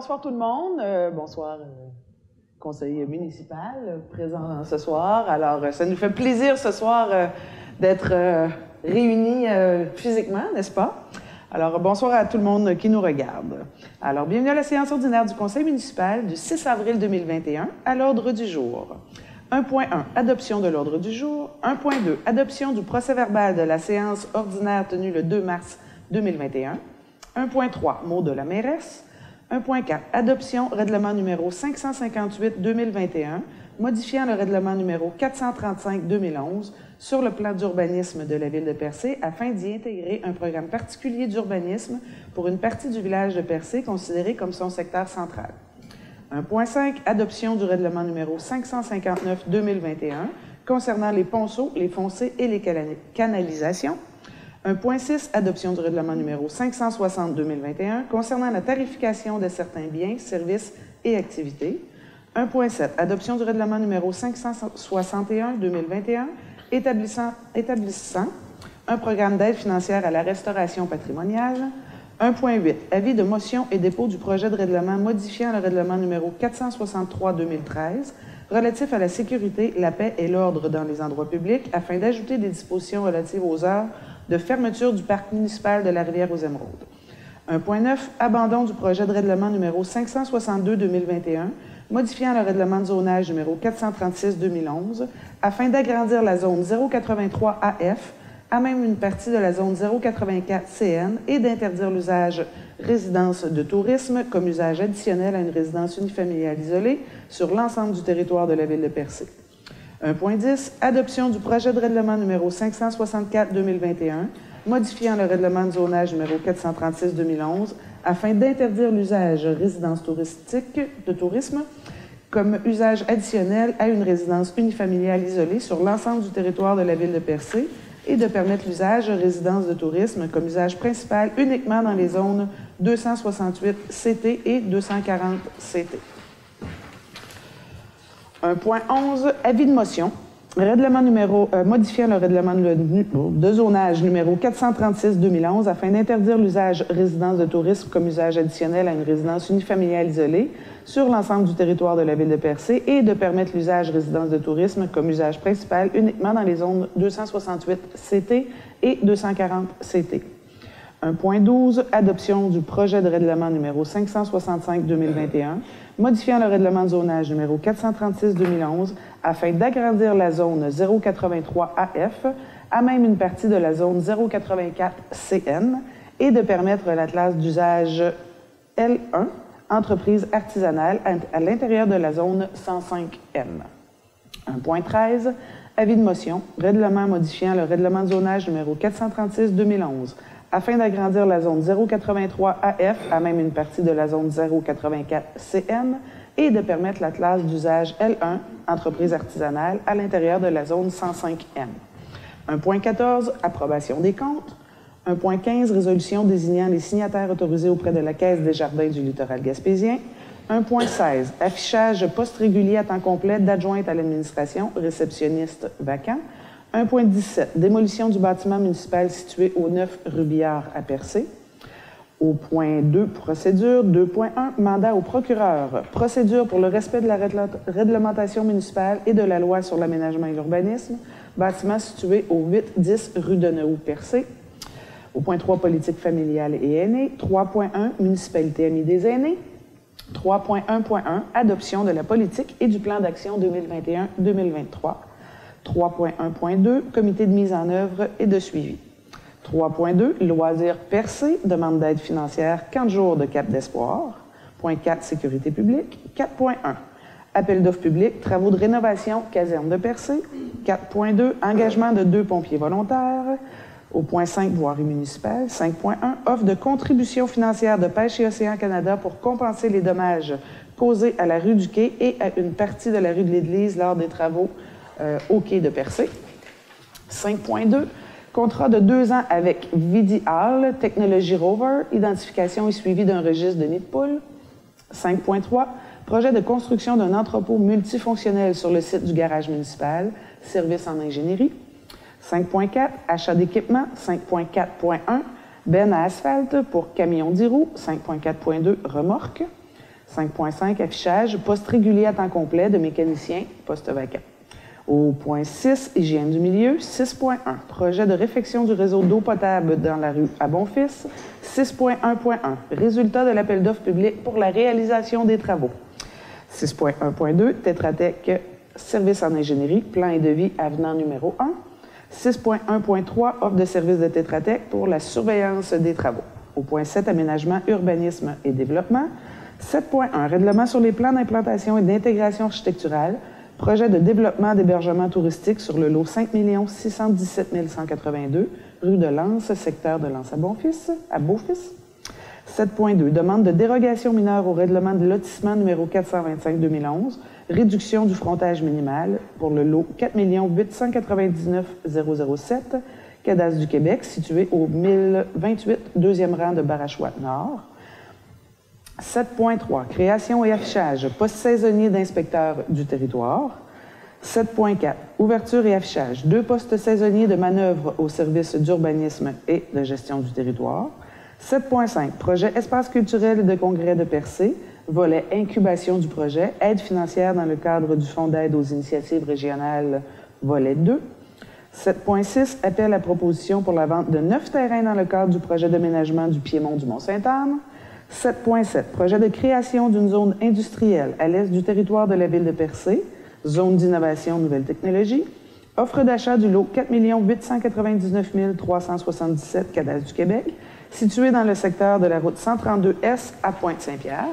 bonsoir tout le monde. Bonsoir, conseil municipal présent ce soir. Alors, ça nous fait plaisir ce soir d'être réunis physiquement, n'est-ce pas? Alors, bonsoir à tout le monde qui nous regarde. Alors, bienvenue à la séance ordinaire du conseil municipal du 6 avril 2021 à l'ordre du jour. 1.1, adoption de l'ordre du jour. 1.2, adoption du procès-verbal de la séance ordinaire tenue le 2 mars 2021. 1.3, mot de la mairesse. 1.4, adoption règlement numéro 558-2021, modifiant le règlement numéro 435-2011 sur le plan d'urbanisme de la ville de Percé afin d'y intégrer un programme particulier d'urbanisme pour une partie du village de Percé considéré comme son secteur central. 1.5, adoption du règlement numéro 559-2021 concernant les ponceaux, les foncés et les canalisations. 1.6, adoption du règlement numéro 560-2021 concernant la tarification de certains biens, services et activités. 1.7, adoption du règlement numéro 561-2021 établissant un programme d'aide financière à la restauration patrimoniale. 1.8, avis de motion et dépôt du projet de règlement modifiant le règlement numéro 463-2013 relatif à la sécurité, la paix et l'ordre dans les endroits publics afin d'ajouter des dispositions relatives aux heures de fermeture du parc municipal de la Rivière-aux-Émeraudes. 1.9, abandon du projet de règlement numéro 562-2021, modifiant le règlement de zonage numéro 436-2011, afin d'agrandir la zone 083 AF à même une partie de la zone 084 CN et d'interdire l'usage résidence de tourisme comme usage additionnel à une résidence unifamiliale isolée sur l'ensemble du territoire de la ville de Percé. 1.10, adoption du projet de règlement numéro 564-2021, modifiant le règlement de zonage numéro 436-2011 afin d'interdire l'usage résidence touristique de tourisme comme usage additionnel à une résidence unifamiliale isolée sur l'ensemble du territoire de la ville de Percé et de permettre l'usage résidence de tourisme comme usage principal uniquement dans les zones 268 CT et 240 CT. 1.11, avis de motion. Modifiant le règlement de zonage numéro 436-2011 afin d'interdire l'usage résidence de tourisme comme usage additionnel à une résidence unifamiliale isolée sur l'ensemble du territoire de la ville de Percé et de permettre l'usage résidence de tourisme comme usage principal uniquement dans les zones 268 CT et 240 CT. 1.12, adoption du projet de règlement numéro 565-2021, modifiant le règlement de zonage numéro 436-2011 afin d'agrandir la zone 083 AF à même une partie de la zone 084 CN et de permettre la classe d'usage L1, entreprise artisanale, à l'intérieur de la zone 105M. 1.13, avis de motion, règlement modifiant le règlement de zonage numéro 436-2011 afin d'agrandir la zone 083 AF à même une partie de la zone 084 CN et de permettre la classe d'usage L1, entreprise artisanale, à l'intérieur de la zone 105M. 1.14, approbation des comptes. 1.15, résolution désignant les signataires autorisés auprès de la Caisse des jardins du littoral gaspésien. 1.16, affichage poste régulier à temps complet d'adjointe à l'administration, réceptionniste vacant. 1.17, démolition du bâtiment municipal situé au 9 rue Billard à Percé. Au point 2, procédure. 2.1, mandat au procureur. Procédure pour le respect de la réglementation municipale et de la loi sur l'aménagement et l'urbanisme. Bâtiment situé au 8-10 rue de Neau, Percé. Au point 3, politique familiale et aînés. 3.1, municipalité amie des aînés. 3.1.1, adoption de la politique et du plan d'action 2021-2023. 3.1.2, comité de mise en œuvre et de suivi. 3.2, loisirs Percé, demande d'aide financière, 40 jours de Cap d'Espoir. Point 4, sécurité publique. 4.1, appel d'offres publiques, travaux de rénovation, caserne de Percé. 4.2, engagement de 2 pompiers volontaires. Au point 5, voirie municipale. 5.1, offre de contribution financière de Pêche et Océan Canada pour compenser les dommages causés à la rue du Quai et à une partie de la rue de l'Église lors des travaux au Quai de Percé. 5.2, contrat de 2 ans avec VDL, Technologie Rover, identification et suivi d'un registre de nids de poules. 5.3, projet de construction d'un entrepôt multifonctionnel sur le site du garage municipal, service en ingénierie. 5.4, achat d'équipement. 5.4.1, benne à asphalte pour camions 10 roues. 5.4.2, remorque. 5.5, affichage, poste régulier à temps complet de mécanicien, poste vacant. Au point 6, hygiène du milieu. 6.1, projet de réfection du réseau d'eau potable dans la rue à Bonfils. 6.1.1, résultat de l'appel d'offres public pour la réalisation des travaux. 6.1.2, Tetra Tech, service en ingénierie, plan et devis, avenant numéro 1. 6.1.3, offre de service de Tetra Tech pour la surveillance des travaux. Au point 7, aménagement, urbanisme et développement. 7.1, règlement sur les plans d'implantation et d'intégration architecturale, projet de développement d'hébergement touristique sur le lot 5 617 182, rue de Lens, secteur de Lens à Beaufils. 7.2, demande de dérogation mineure au règlement de lotissement numéro 425-2011, réduction du frontage minimal pour le lot 4 899 007, cadastre du Québec, situé au 1028, deuxième rang de Barachois Nord. 7.3, création et affichage, poste saisonnier d'inspecteur du territoire. 7.4, ouverture et affichage, 2 postes saisonniers de manœuvre au service d'urbanisme et de gestion du territoire. 7.5, projet espace culturel et de congrès de Percé, volet incubation du projet, aide financière dans le cadre du Fonds d'aide aux initiatives régionales, volet 2. 7.6, appel à proposition pour la vente de 9 terrains dans le cadre du projet d'aménagement du Piémont du Mont-Sainte-Anne. 7.7, projet de création d'une zone industrielle à l'est du territoire de la ville de Percé, zone d'innovation nouvelles technologies. Offre d'achat du lot 4 899 377, cadastre du Québec, situé dans le secteur de la route 132S à Pointe-Saint-Pierre.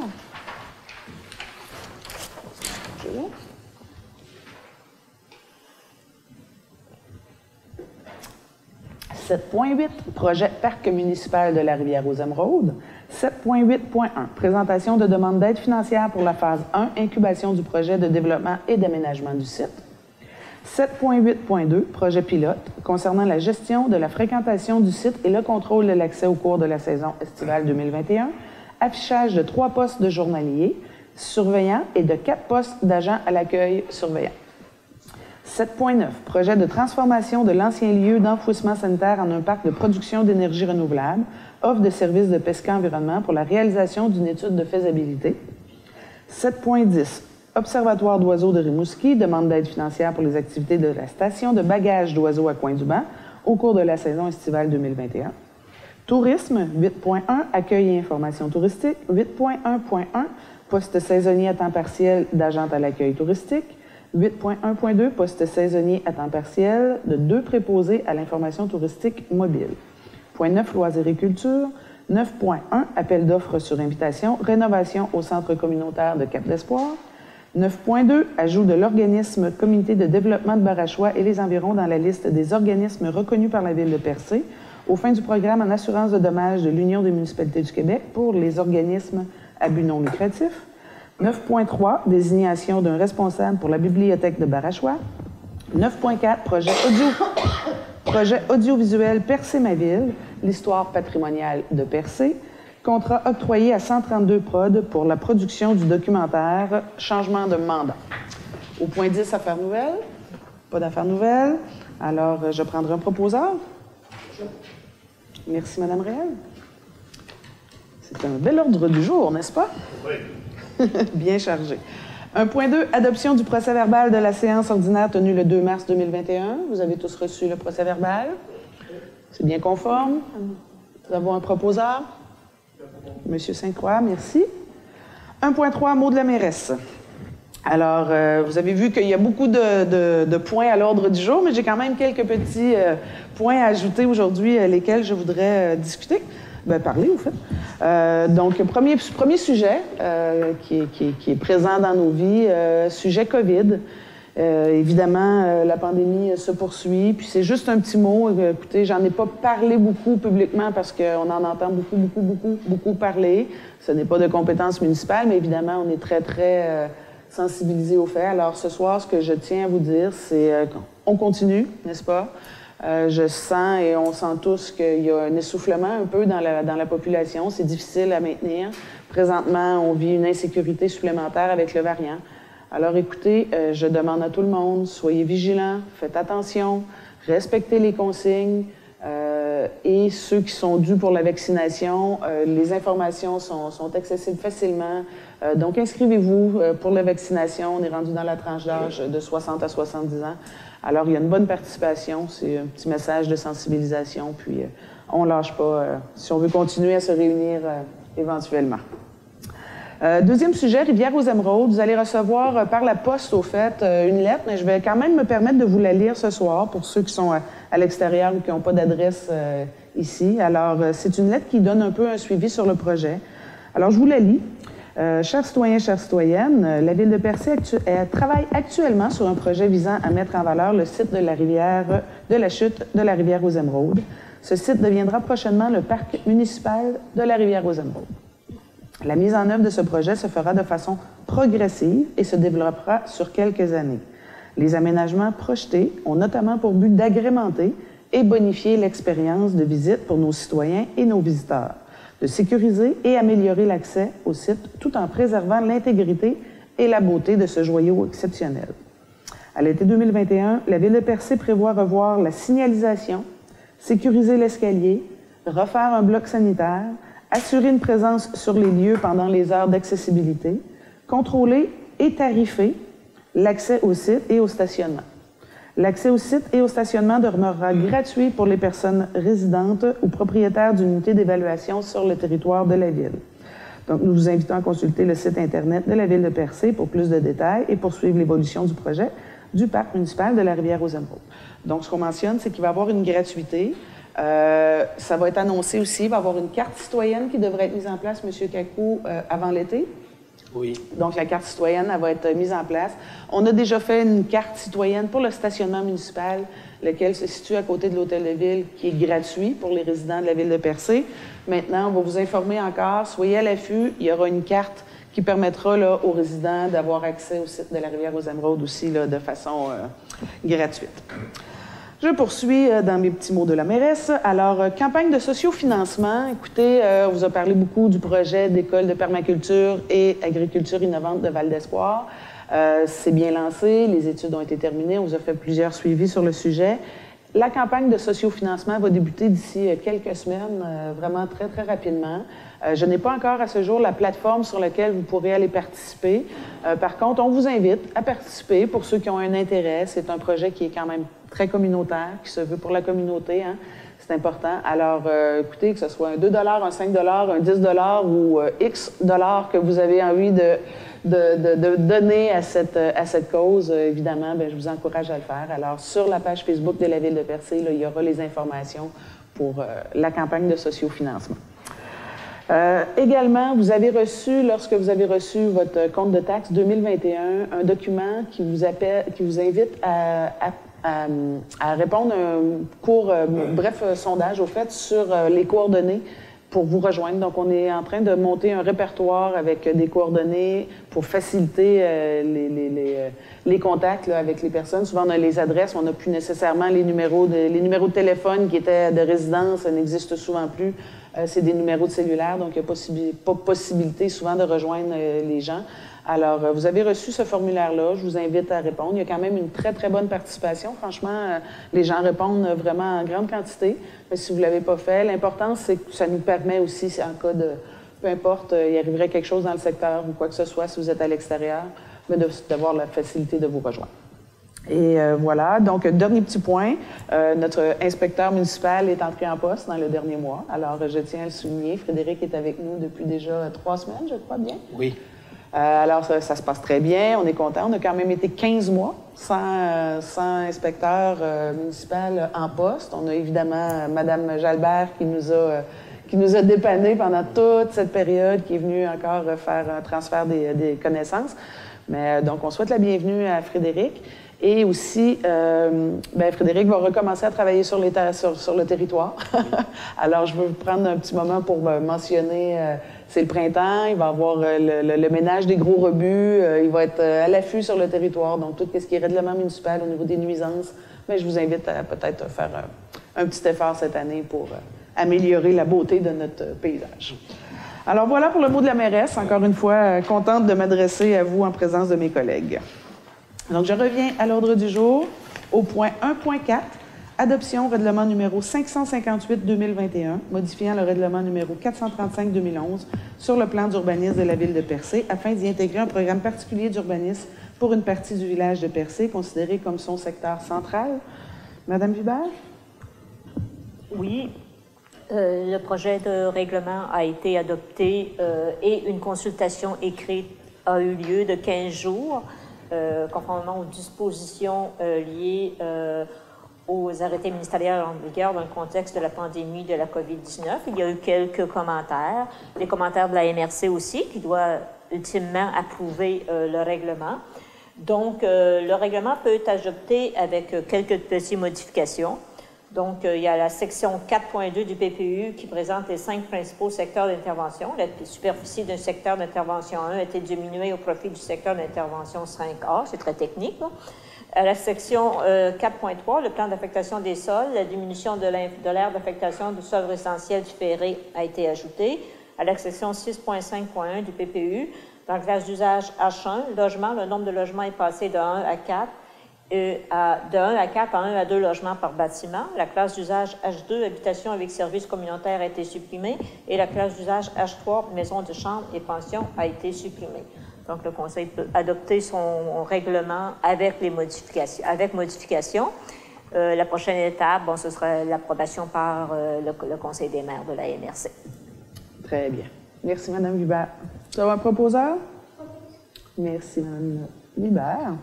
7.8, projet parc municipal de la Rivière-aux-Émeraudes. 7.8.1, présentation de demande d'aide financière pour la phase 1, incubation du projet de développement et d'aménagement du site. 7.8.2, projet pilote concernant la gestion de la fréquentation du site et le contrôle de l'accès au cours de la saison estivale 2021. Affichage de 3 postes de journaliers, surveillants et de 4 postes d'agents à l'accueil surveillants. 7.9, projet de transformation de l'ancien lieu d'enfouissement sanitaire en un parc de production d'énergie renouvelable, offre de services de PESCA Environnement pour la réalisation d'une étude de faisabilité. 7.10, Observatoire d'oiseaux de Rimouski, demande d'aide financière pour les activités de la station de bagage d'oiseaux à Coin-du-Banc au cours de la saison estivale 2021. Tourisme, 8.1, accueil et information touristique. 8.1.1, poste saisonnier à temps partiel d'agente à l'accueil touristique. 8.1.2, poste saisonnier à temps partiel de 2 préposés à l'information touristique mobile. Point 9, loisirs et culture. 9.1, appel d'offres sur invitation, rénovation au centre communautaire de Cap d'Espoir. 9.2, ajout de l'organisme Comité de développement de Barachois et les environs dans la liste des organismes reconnus par la Ville de Percé aux fins du programme en assurance de dommages de l'Union des municipalités du Québec pour les organismes à but non lucratif. 9.3, désignation d'un responsable pour la bibliothèque de Barachois. 9.4, projet audiovisuel Percé-ma-ville, l'histoire patrimoniale de Percé. Contrat octroyé à 132 Prod pour la production du documentaire Changement de mandat. Au point 10, affaires nouvelles. Pas d'affaires nouvelles. Alors, je prendrai un proposeur. Merci, Mme Réal. C'est un bel ordre du jour, n'est-ce pas? Oui. Bien chargé. 1.2, adoption du procès-verbal de la séance ordinaire tenue le 2 mars 2021. Vous avez tous reçu le procès-verbal. C'est bien conforme. Nous avons un proposeur. Monsieur Sainte-Croix, merci. 1.3, mot de la mairesse. Alors, vous avez vu qu'il y a beaucoup de points à l'ordre du jour, mais j'ai quand même quelques petits points à ajouter aujourd'hui, lesquels je voudrais discuter. Parler, au fait. Donc, premier sujet qui est présent dans nos vies, sujet COVID. Évidemment, la pandémie se poursuit, puis c'est juste un petit mot. Écoutez, j'en ai pas parlé beaucoup publiquement parce qu'on en entend beaucoup parler. Ce n'est pas de compétence municipale, mais évidemment, on est très, très sensibilisés aux faits. Alors, ce soir, ce que je tiens à vous dire, c'est qu'on continue, n'est-ce pas? Je sens et on sent tous qu'il y a un essoufflement un peu dans la population. C'est difficile à maintenir. Présentement, on vit une insécurité supplémentaire avec le variant. Alors écoutez, je demande à tout le monde, soyez vigilants, faites attention, respectez les consignes. et ceux qui sont dus pour la vaccination. Les informations sont accessibles facilement. Donc, inscrivez-vous pour la vaccination. On est rendu dans la tranche d'âge de 60 à 70 ans. Alors, il y a une bonne participation. C'est un petit message de sensibilisation. Puis, on ne lâche pas si on veut continuer à se réunir éventuellement. Deuxième sujet, Rivière-aux-Émeraudes. Vous allez recevoir par la poste, au fait, une lettre, mais je vais quand même me permettre de vous la lire ce soir pour ceux qui sont à l'extérieur ou qui n'ont pas d'adresse ici. Alors, c'est une lettre qui donne un peu un suivi sur le projet. Alors, je vous la lis. Chers citoyens, chères citoyennes, la Ville de Percé travaille actuellement sur un projet visant à mettre en valeur le site de la chute de la Rivière-aux-Émeraudes. Ce site deviendra prochainement le parc municipal de la Rivière-aux-Émeraudes. La mise en œuvre de ce projet se fera de façon progressive et se développera sur quelques années. Les aménagements projetés ont notamment pour but d'agrémenter et bonifier l'expérience de visite pour nos citoyens et nos visiteurs, de sécuriser et améliorer l'accès au site tout en préservant l'intégrité et la beauté de ce joyau exceptionnel. À l'été 2021, la Ville de Percé prévoit revoir la signalisation, sécuriser l'escalier, refaire un bloc sanitaire, assurer une présence sur les lieux pendant les heures d'accessibilité, contrôler et tarifer l'accès au site et au stationnement. L'accès au site et au stationnement demeurera gratuit pour les personnes résidentes ou propriétaires d'unités d'évaluation sur le territoire de la Ville. Donc, nous vous invitons à consulter le site Internet de la Ville de Percé pour plus de détails et pour suivre l'évolution du projet du parc municipal de la Rivière-aux-Émeraudes. Donc, ce qu'on mentionne, c'est qu'il va y avoir une gratuité. Ça va être annoncé aussi, il va y avoir une carte citoyenne qui devrait être mise en place, M. Kakou, avant l'été. Oui. Donc, la carte citoyenne, elle va être mise en place. On a déjà fait une carte citoyenne pour le stationnement municipal, lequel se situe à côté de l'Hôtel de Ville, qui est gratuit pour les résidents de la Ville de Percé. Maintenant, on va vous informer encore, soyez à l'affût, il y aura une carte qui permettra là, aux résidents d'avoir accès au site de la Rivière-aux-Émeraudes aussi là, de façon gratuite. Je poursuis dans mes petits mots de la mairesse. Alors, campagne de sociofinancement. Écoutez, on vous a parlé beaucoup du projet d'école de permaculture et agriculture innovante de Val d'Espoir. C'est bien lancé, les études ont été terminées, on vous a fait plusieurs suivis sur le sujet. La campagne de sociofinancement va débuter d'ici quelques semaines, vraiment très, très rapidement. Je n'ai pas encore à ce jour la plateforme sur laquelle vous pourrez aller participer. Par contre, on vous invite à participer pour ceux qui ont un intérêt. C'est un projet qui est quand même très communautaire, qui se veut pour la communauté, hein. C'est important. Alors, écoutez, que ce soit un 2 un 5 un 10 ou X dollars que vous avez envie de donner à cette cause, évidemment, bien, je vous encourage à le faire. Alors, sur la page Facebook de la Ville de Percé, là, il y aura les informations pour la campagne de sociofinancement. Également, vous avez reçu, lorsque vous avez reçu votre compte de taxe 2021, un document qui vous invite à répondre à un court, bref sondage, au fait, sur les coordonnées pour vous rejoindre. Donc, on est en train de monter un répertoire avec des coordonnées pour faciliter les contacts là, avec les personnes. Souvent, on a les adresses, on n'a plus nécessairement les numéros de téléphone qui étaient de résidence, ça n'existe souvent plus. C'est des numéros de cellulaire, donc il n'y a pas possibilité souvent de rejoindre les gens. Alors, vous avez reçu ce formulaire-là, je vous invite à répondre. Il y a quand même une très, très bonne participation. Franchement, les gens répondent vraiment en grande quantité. Mais si vous ne l'avez pas fait, l'important, c'est que ça nous permet aussi, en cas de, peu importe, il arriverait quelque chose dans le secteur ou quoi que ce soit, si vous êtes à l'extérieur, d'avoir la facilité de vous rejoindre. Et voilà, donc dernier petit point, notre inspecteur municipal est entré en poste dans le dernier mois. Alors, je tiens à le souligner, Frédéric est avec nous depuis déjà 3 semaines, je crois bien. Oui. Alors, ça se passe très bien, on est content. On a quand même été 15 mois sans inspecteur municipal en poste. On a évidemment Mme Jalbert qui nous a dépannés pendant toute cette période, qui est venue encore faire un transfert des connaissances. Mais donc, on souhaite la bienvenue à Frédéric. Et aussi, Frédéric va recommencer à travailler sur le territoire. Alors, je veux prendre un petit moment pour mentionner, c'est le printemps, il va y avoir le ménage des gros rebuts, il va être à l'affût sur le territoire, donc tout ce qui est règlement municipal au niveau des nuisances. Mais je vous invite à peut-être faire un petit effort cette année pour améliorer la beauté de notre paysage. Alors, voilà pour le mot de la mairesse. Encore une fois, contente de m'adresser à vous en présence de mes collègues. Donc, je reviens à l'ordre du jour, au point 1.4, Adoption règlement numéro 558-2021, modifiant le règlement numéro 435-2011 sur le plan d'urbanisme de la ville de Percé afin d'y intégrer un programme particulier d'urbanisme pour une partie du village de Percé, considéré comme son secteur central. Madame Hubert? Oui. Le projet de règlement a été adopté et une consultation écrite a eu lieu de 15 jours, conformément aux dispositions liées aux arrêtés ministériels en vigueur dans le contexte de la pandémie de la COVID-19. Il y a eu quelques commentaires, les commentaires de la MRC aussi, qui doit ultimement approuver le règlement. Donc, le règlement peut être adopté avec quelques petites modifications. Donc, il y a la section 4.2 du PPU qui présente les 5 principaux secteurs d'intervention. La superficie d'un secteur d'intervention 1 a été diminuée au profit du secteur d'intervention 5A. C'est très technique, là. À la section 4.3, le plan d'affectation des sols, la diminution de l'aire d'affectation du sol résidentiel du Ferré a été ajoutée. À la section 6.5.1 du PPU, dans la classe d'usage H1, logement, le nombre de logements est passé de 1 à 4, de 1 à 4 à 1 à 2 logements par bâtiment. La classe d'usage H2, habitation avec services communautaires, a été supprimée. Et la classe d'usage H3, maison de chambre et pension, a été supprimée. Donc, le Conseil peut adopter son règlement avec modification. La prochaine étape, bon, ce sera l'approbation par le Conseil des maires de la MRC. Très bien. Merci, Mme Hubert. Vous avez un proposeur? Merci, Mme Hubert.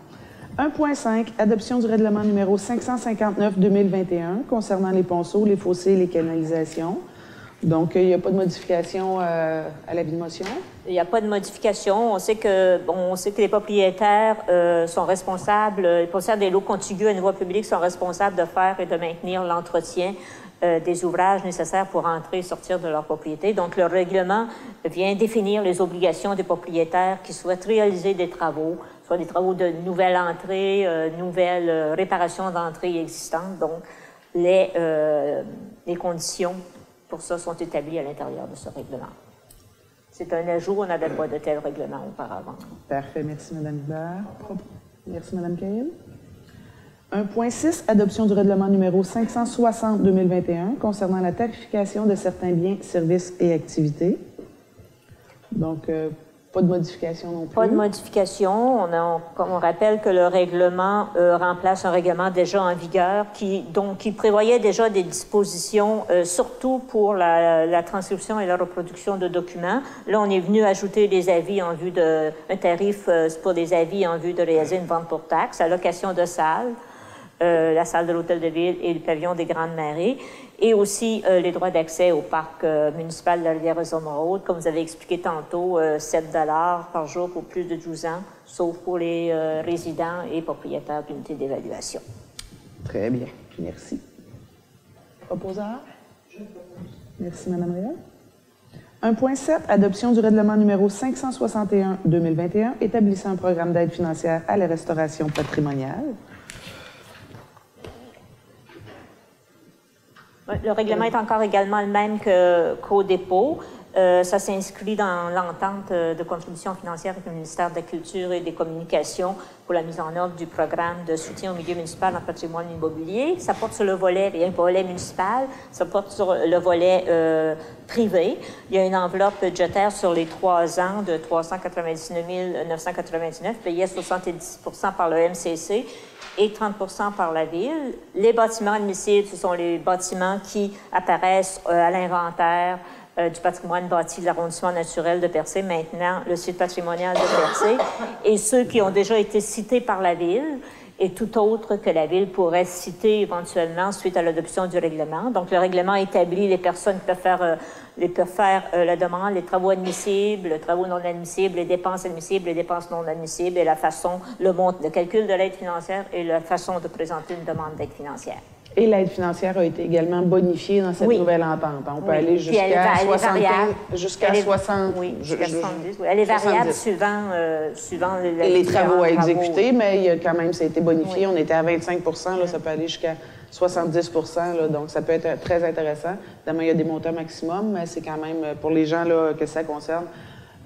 1.5, adoption du règlement numéro 559-2021 concernant les ponceaux, les fossés et les canalisations. Donc, il n'y a pas de modification à l'avis de motion? Il n'y a pas de modification. On sait que les propriétaires sont responsables, les propriétaires des lots contigus à niveau public sont responsables de faire et de maintenir l'entretien des ouvrages nécessaires pour entrer et sortir de leur propriété. Donc, le règlement vient définir les obligations des propriétaires qui souhaitent réaliser des travaux, soit des travaux de nouvelle entrée, nouvelle réparation d'entrée existantes. Donc, les conditions pour ça sont établies à l'intérieur de ce règlement. C'est un ajout, on n'avait pas de tel règlement auparavant. Parfait, merci Mme Hubert. Merci Mme Cahill. 1.6, adoption du règlement numéro 560-2021 concernant la tarification de certains biens, services et activités. Donc, pas de modification non plus. Pas de modification. On rappelle que le règlement remplace un règlement déjà en vigueur qui prévoyait déjà des dispositions, surtout pour la transcription et la reproduction de documents. Là, on est venu ajouter des avis en vue un tarif pour des avis en vue de réaliser une vente pour taxe, allocation de salles, la salle de l'Hôtel de Ville et le pavillon des Grandes Marées, et aussi les droits d'accès au parc municipal de la Rivière-aux-Hommes-Rôdes, comme vous avez expliqué tantôt, 7 $ par jour pour plus de 12 ans, sauf pour les résidents et propriétaires d'unités d'évaluation. Très bien. Merci. Proposeur? Merci, Mme Réal. 1.7, adoption du règlement numéro 561-2021, établissant un programme d'aide financière à la restauration patrimoniale. Le règlement est encore également le même qu'au dépôt. Ça s'inscrit dans l'entente de contribution financière avec le ministère de la Culture et des Communications pour la mise en œuvre du programme de soutien au milieu municipal en patrimoine immobilier. Ça porte sur le volet, il y a un volet municipal, ça porte sur le volet privé. Il y a une enveloppe budgétaire sur les 3 ans de 399 999, payée à 70 % par le MCC et 30 % par la Ville. Les bâtiments admissibles, ce sont les bâtiments qui apparaissent à l'inventaire du patrimoine bâti de l'arrondissement naturel de Percé, maintenant le site patrimonial de Percé, et ceux qui ont déjà été cités par la Ville, et tout autre que la Ville pourrait citer éventuellement suite à l'adoption du règlement. Donc, le règlement établit les personnes qui peuvent faire la demande, les travaux admissibles, les travaux non admissibles, les dépenses admissibles, les dépenses non admissibles, et la façon, le calcul de l'aide financière et la façon de présenter une demande d'aide financière. Et l'aide financière a été également bonifiée dans cette nouvelle entente. On peut aller jusqu'à 75, jusqu'à 60. Oui, jusqu'à 70. Oui. Elle est variable suivant les travaux à exécuter, mais il y a quand même, ça a été bonifié. Oui. On était à 25 là, ça peut aller jusqu'à 70 là, donc ça peut être très intéressant. Évidemment, il y a des montants maximum, mais c'est quand même, pour les gens là, que ça concerne,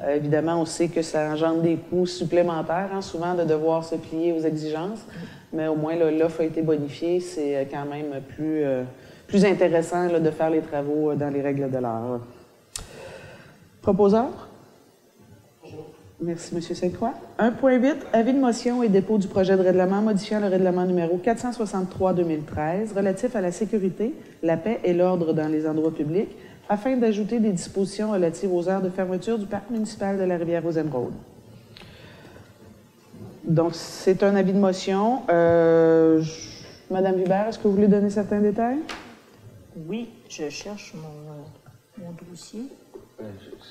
évidemment, on sait que ça engendre des coûts supplémentaires, souvent, de devoir se plier aux exigences. mais au moins l'offre a été bonifiée. C'est quand même plus intéressant là, de faire les travaux dans les règles de l'art. Proposeur? Merci, M. Sainte-Croix. 1.8, avis de motion et dépôt du projet de règlement modifiant le règlement numéro 463-2013 relatif à la sécurité, la paix et l'ordre dans les endroits publics afin d'ajouter des dispositions relatives aux heures de fermeture du parc municipal de la Rivière-aux-Émeraudes. Donc, c'est un avis de motion. Madame Hubert, est-ce que vous voulez donner certains détails? Oui, je cherche mon dossier.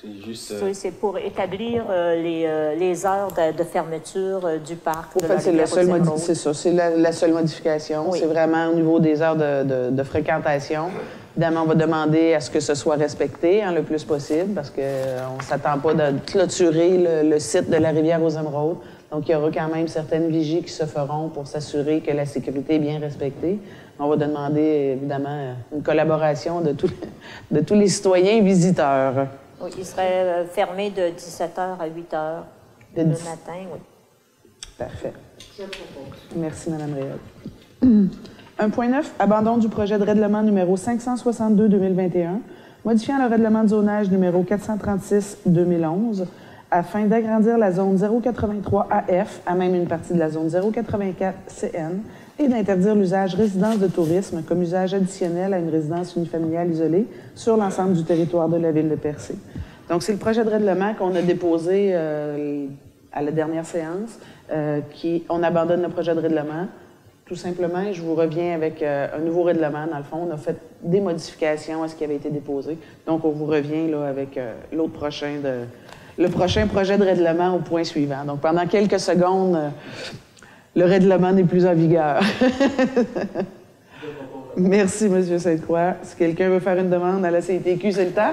C'est juste... C'est pour établir les heures de fermeture du parc. En fait, c'est ça. C'est la seule modification. Oui. C'est vraiment au niveau des heures de fréquentation. Évidemment, on va demander à ce que ce soit respecté le plus possible parce qu'on ne s'attend pas de clôturer le site de la Rivière-aux-Émeraudes. Donc, il y aura quand même certaines vigies qui se feront pour s'assurer que la sécurité est bien respectée. On va demander, évidemment, une collaboration de tous les citoyens et visiteurs. Oui, il serait fermé de 17h à 8h le matin, oui. Parfait. Merci, Mme Réal. 1.9, abandon du projet de règlement numéro 562-2021, modifiant le règlement de zonage numéro 436-2011, afin d'agrandir la zone 083 AF à même une partie de la zone 084 CN et d'interdire l'usage résidence de tourisme comme usage additionnel à une résidence unifamiliale isolée sur l'ensemble du territoire de la ville de Percé. Donc, c'est le projet de règlement qu'on a déposé à la dernière séance. On abandonne le projet de règlement. Tout simplement, je vous reviens avec un nouveau règlement. Dans le fond, on a fait des modifications à ce qui avait été déposé. Donc, on vous revient là, avec le prochain projet de règlement au point suivant. Donc, pendant quelques secondes, le règlement n'est plus en vigueur. Merci, M. Sainte-Croix. Si quelqu'un veut faire une demande à la CITQ, c'est le temps.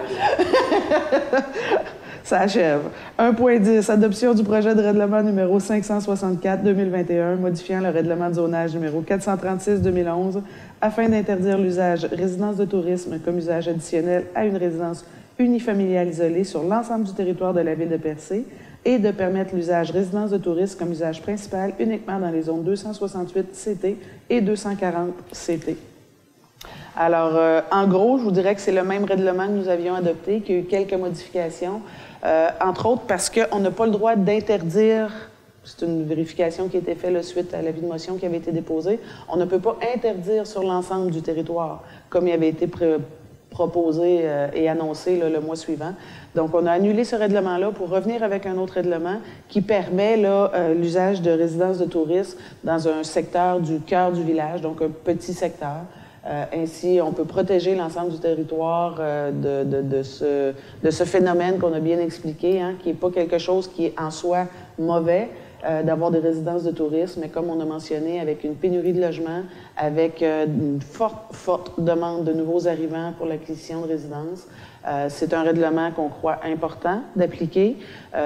Ça achève. 1.10, adoption du projet de règlement numéro 564-2021, modifiant le règlement de zonage numéro 436-2011 afin d'interdire l'usage résidence de tourisme comme usage additionnel à une résidence unifamiliale isolée sur l'ensemble du territoire de la ville de Percé et de permettre l'usage résidence de tourisme comme usage principal uniquement dans les zones 268 CT et 240 CT. Alors, en gros, je vous dirais que c'est le même règlement que nous avions adopté, qu'il y a eu quelques modifications, entre autres parce qu'on n'a pas le droit d'interdire, c'est une vérification qui a été faite suite à l'avis de motion qui avait été déposé, on ne peut pas interdire sur l'ensemble du territoire, comme il avait été proposé et annoncé le mois suivant. Donc, on a annulé ce règlement-là pour revenir avec un autre règlement qui permet l'usage de résidences de tourisme dans un secteur du cœur du village, donc un petit secteur. Ainsi, on peut protéger l'ensemble du territoire de ce phénomène qu'on a bien expliqué, qui n'est pas quelque chose qui est en soi mauvais, d'avoir des résidences de tourisme, mais comme on a mentionné, avec une pénurie de logements, avec une forte demande de nouveaux arrivants pour l'acquisition de résidences, c'est un règlement qu'on croit important d'appliquer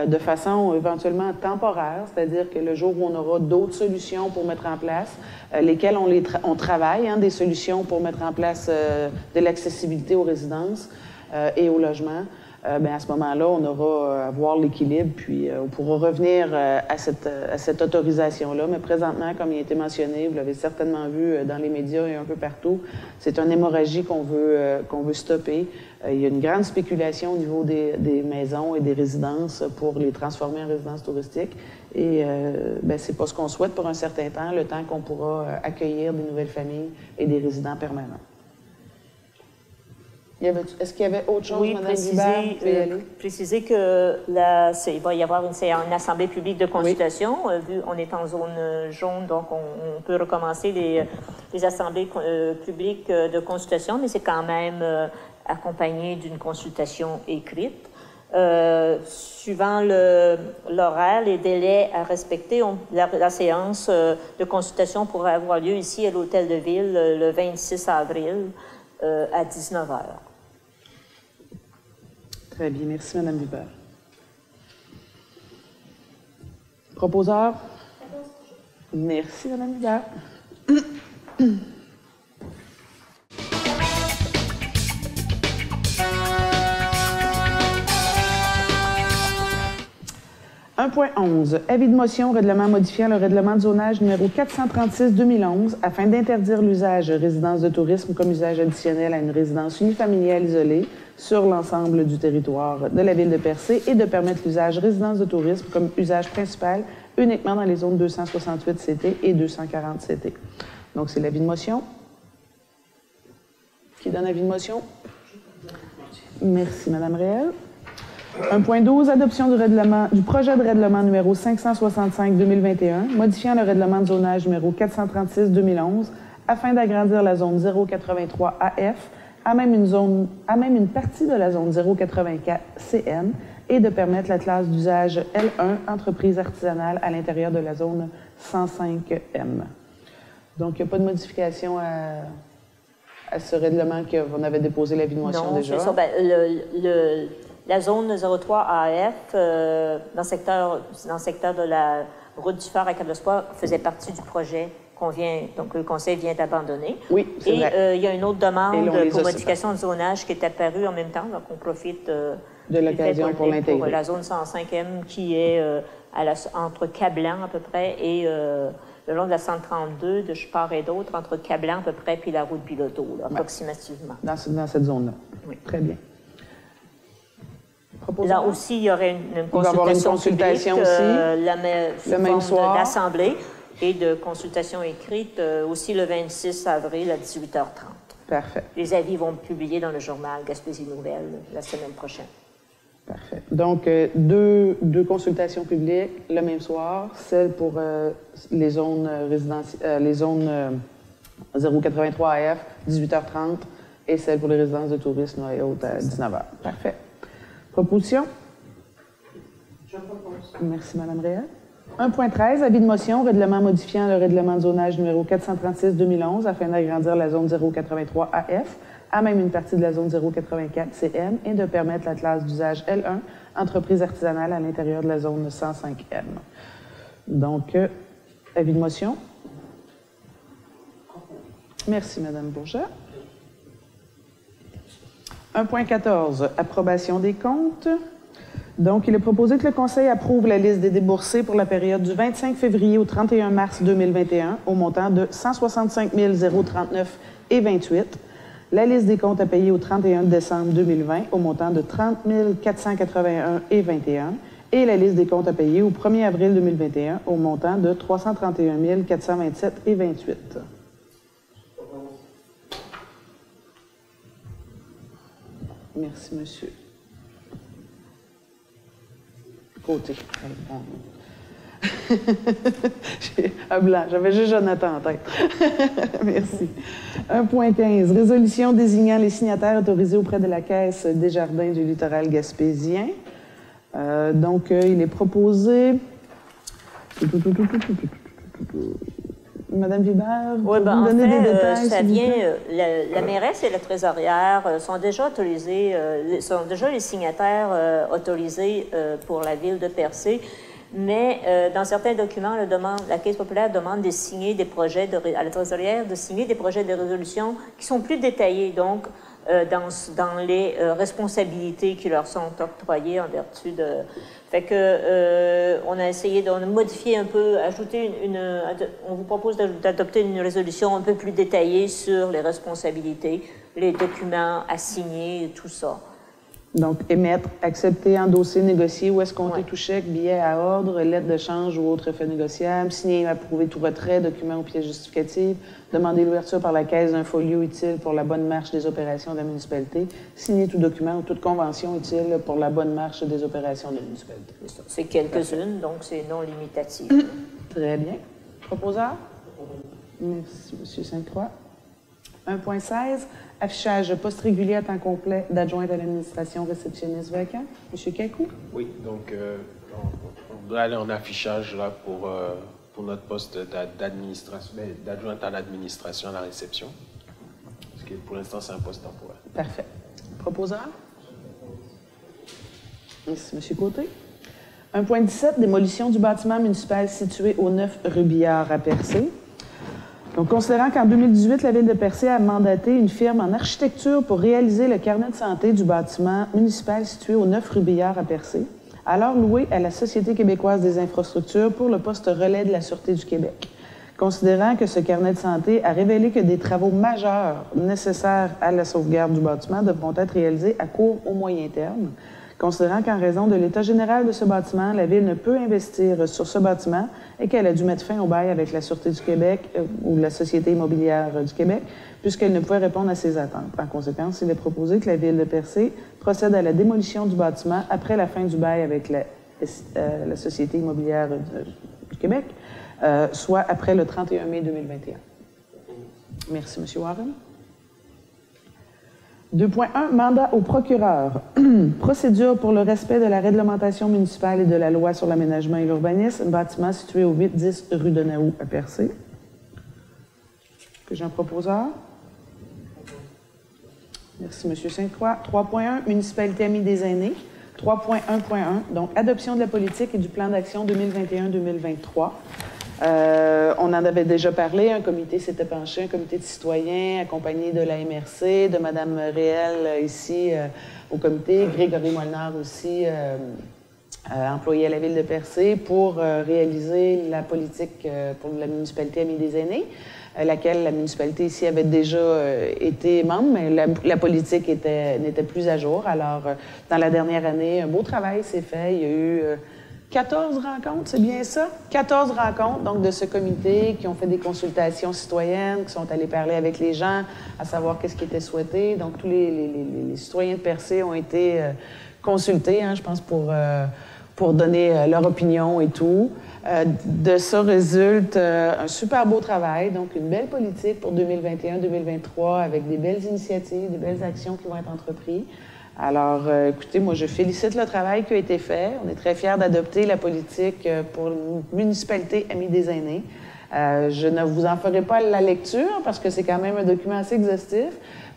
de façon éventuellement temporaire, c'est-à-dire que le jour où on aura d'autres solutions pour mettre en place, lesquelles on travaille, des solutions pour mettre en place de l'accessibilité aux résidences et aux logements, à ce moment-là, on aura à voir l'équilibre, puis on pourra revenir à cette autorisation-là. Mais présentement, comme il a été mentionné, vous l'avez certainement vu dans les médias et un peu partout, c'est une hémorragie qu'on veut stopper. Il y a une grande spéculation au niveau des maisons et des résidences pour les transformer en résidences touristiques. Et c'est pas ce qu'on souhaite pour un certain temps, le temps qu'on pourra accueillir des nouvelles familles et des résidents permanents. Est-ce qu'il y avait autre chose, oui, Mme Hubert? Préciser que il va y avoir une assemblée publique de consultation. Oui. Vu on est en zone jaune, donc on peut recommencer les assemblées publiques de consultation, mais c'est quand même accompagné d'une consultation écrite. Suivant l'horaire, les délais à respecter, la séance de consultation pourrait avoir lieu ici à l'Hôtel de Ville le 26 avril à 19h. Très bien. Merci, Mme Hubert. Proposeur? Merci, Mme Hubert. 1.11. Avis de motion, règlement modifiant le règlement de zonage numéro 436-2011 afin d'interdire l'usage résidence de tourisme comme usage additionnel à une résidence unifamiliale isolée sur l'ensemble du territoire de la ville de Percé et de permettre l'usage résidence de tourisme comme usage principal uniquement dans les zones 268 CT et 240 CT. Donc, c'est l'avis de motion. Qui donne avis de motion? Merci, Mme Réel. 1.12, adoption du projet de règlement numéro 565-2021, modifiant le règlement de zonage numéro 436-2011 afin d'agrandir la zone 083 AF à même une partie de la zone 084 CN et de permettre la classe d'usage L1, entreprise artisanale, à l'intérieur de la zone 105M. Donc, il n'y a pas de modification à ce règlement qu'on avait déposé l'avis de motion déjà. Non, c'est ça. Ben, la zone 03 AF, dans le secteur de la route du phare à Cap-de-Espoir, faisait partie du projet donc le Conseil vient d'abandonner. Oui, c'est vrai. Il y a une autre demande pour modification de zonage qui est apparue en même temps, donc on profite de l'occasion pour l'intégrer. Pour la zone 105M qui est entre Cablan à peu près et le long de la 132 de Chupard et d'autres, entre Cablan à peu près puis la route Bilodeau, approximativement. Dans cette zone-là. Oui. Très bien. Là aussi, il y aurait une consultation, il va y avoir une consultation publique, le même soir. D'assemblée et de consultation écrite aussi le 26 avril à 18h30. Parfait. Les avis vont être publiés dans le journal Gaspésie Nouvelle la semaine prochaine. Parfait. Donc, deux consultations publiques le même soir, celle pour les zones les zones 083 AF, 18h30, et celle pour les résidences de tourisme et autres à 19h. Parfait. Proposition? Je propose. Merci, Mme Réal. 1.13, avis de motion, règlement modifiant le règlement de zonage numéro 436-2011 afin d'agrandir la zone 083 AF à même une partie de la zone 084 CM et de permettre la classe d'usage L1, entreprise artisanale, à l'intérieur de la zone 105M. Donc, avis de motion. Merci, Mme Bourget. 1.14, approbation des comptes. Donc, il est proposé que le Conseil approuve la liste des déboursés pour la période du 25 février au 31 mars 2021 au montant de 165 039,28 $. La liste des comptes à payer au 31 décembre 2020 au montant de 30 481,21 $. Et la liste des comptes à payer au 1er avril 2021 au montant de 331 427,28 $. Merci, monsieur. Côté. J'ai un blanc. J'avais juste Jonathan en tête. Merci. 1.15. Résolution désignant les signataires autorisés auprès de la Caisse des Jardins du littoral gaspésien. Donc, il est proposé... Madame Vibert, oui, vous donner des détails, ça vient, la mairesse et la trésorière sont déjà autorisés, sont déjà les signataires autorisés pour la ville de Percé, mais dans certains documents, la Caisse populaire demande de signer des projets, à la trésorière de signer des projets de résolution qui sont plus détaillés, donc dans les responsabilités qui leur sont octroyées en vertu de... Fait que on a essayé de modifier un peu, ajouter on vous propose d'adopter une résolution un peu plus détaillée sur les responsabilités, les documents à signer et tout ça. Donc, émettre, accepter, endosser, négocier, où est-ce compter tout chèque, billet à ordre, lettre de change ou autre fait négociable, signer et approuver tout retrait, document ou pièce justificative, demander l'ouverture par la Caisse d'un folio utile pour la bonne marche des opérations de la municipalité, signer tout document ou toute convention utile pour la bonne marche des opérations de la municipalité. C'est quelques-unes, donc c'est non limitatif. Très bien. Proposeur? Merci, M. Sainte-Croix. 1.16, affichage poste régulier à temps complet d'adjointe à l'administration réceptionniste vacant. M. Kakou? Oui, donc on doit aller en affichage là pour notre poste d'adjointe à l'administration à la réception. Parce que pour l'instant, c'est un poste temporaire. Parfait. Proposeur? Merci, M. Côté. 1.17, démolition du bâtiment municipal situé au 9 rue Billard à Percé. Donc, considérant qu'en 2018, la Ville de Percé a mandaté une firme en architecture pour réaliser le carnet de santé du bâtiment municipal situé au 9 rue Billard à Percé, alors loué à la Société québécoise des infrastructures pour le poste relais de la Sûreté du Québec. Considérant que ce carnet de santé a révélé que des travaux majeurs nécessaires à la sauvegarde du bâtiment devront être réalisés à court ou moyen terme, considérant qu'en raison de l'état général de ce bâtiment, la Ville ne peut investir sur ce bâtiment et qu'elle a dû mettre fin au bail avec la Sûreté du Québec ou la Société immobilière du Québec, puisqu'elle ne pouvait répondre à ses attentes. En conséquence, il est proposé que la Ville de Percé procède à la démolition du bâtiment après la fin du bail avec la Société immobilière du Québec, soit après le 31 mai 2021. Merci, M. Warren. 2.1, mandat au procureur. Procédure pour le respect de la réglementation municipale et de la loi sur l'aménagement et l'urbanisme, bâtiment situé au 8-10 rue de Naou à Percé. Que j'ai un proposeur? Merci, M. Sainte-Croix. 3.1, municipalité amie des aînés. 3.1.1, donc adoption de la politique et du plan d'action 2021-2023. On en avait déjà parlé, un comité s'était penché, un comité de citoyens accompagné de la MRC, de Mme Réel ici au comité, Grégory Molnar aussi, employé à la Ville de Percé, pour réaliser la politique pour la municipalité amie des aînés, laquelle la municipalité ici avait déjà été membre, mais la politique n'était plus à jour. Alors, dans la dernière année, un beau travail s'est fait. Il y a eu 14 rencontres, c'est bien ça? 14 rencontres, donc, de ce comité qui ont fait des consultations citoyennes, qui sont allés parler avec les gens, à savoir qu'est-ce qui était souhaité. Donc, tous les citoyens de Percé ont été consultés, hein, je pense, pour donner leur opinion et tout. De ça résulte un super beau travail, donc une belle politique pour 2021-2023 avec des belles initiatives, des belles actions qui vont être entreprises. Alors, écoutez, moi, je félicite le travail qui a été fait. On est très fiers d'adopter la politique pour une municipalité amie des aînés. Je ne vous en ferai pas la lecture parce que c'est quand même un document assez exhaustif,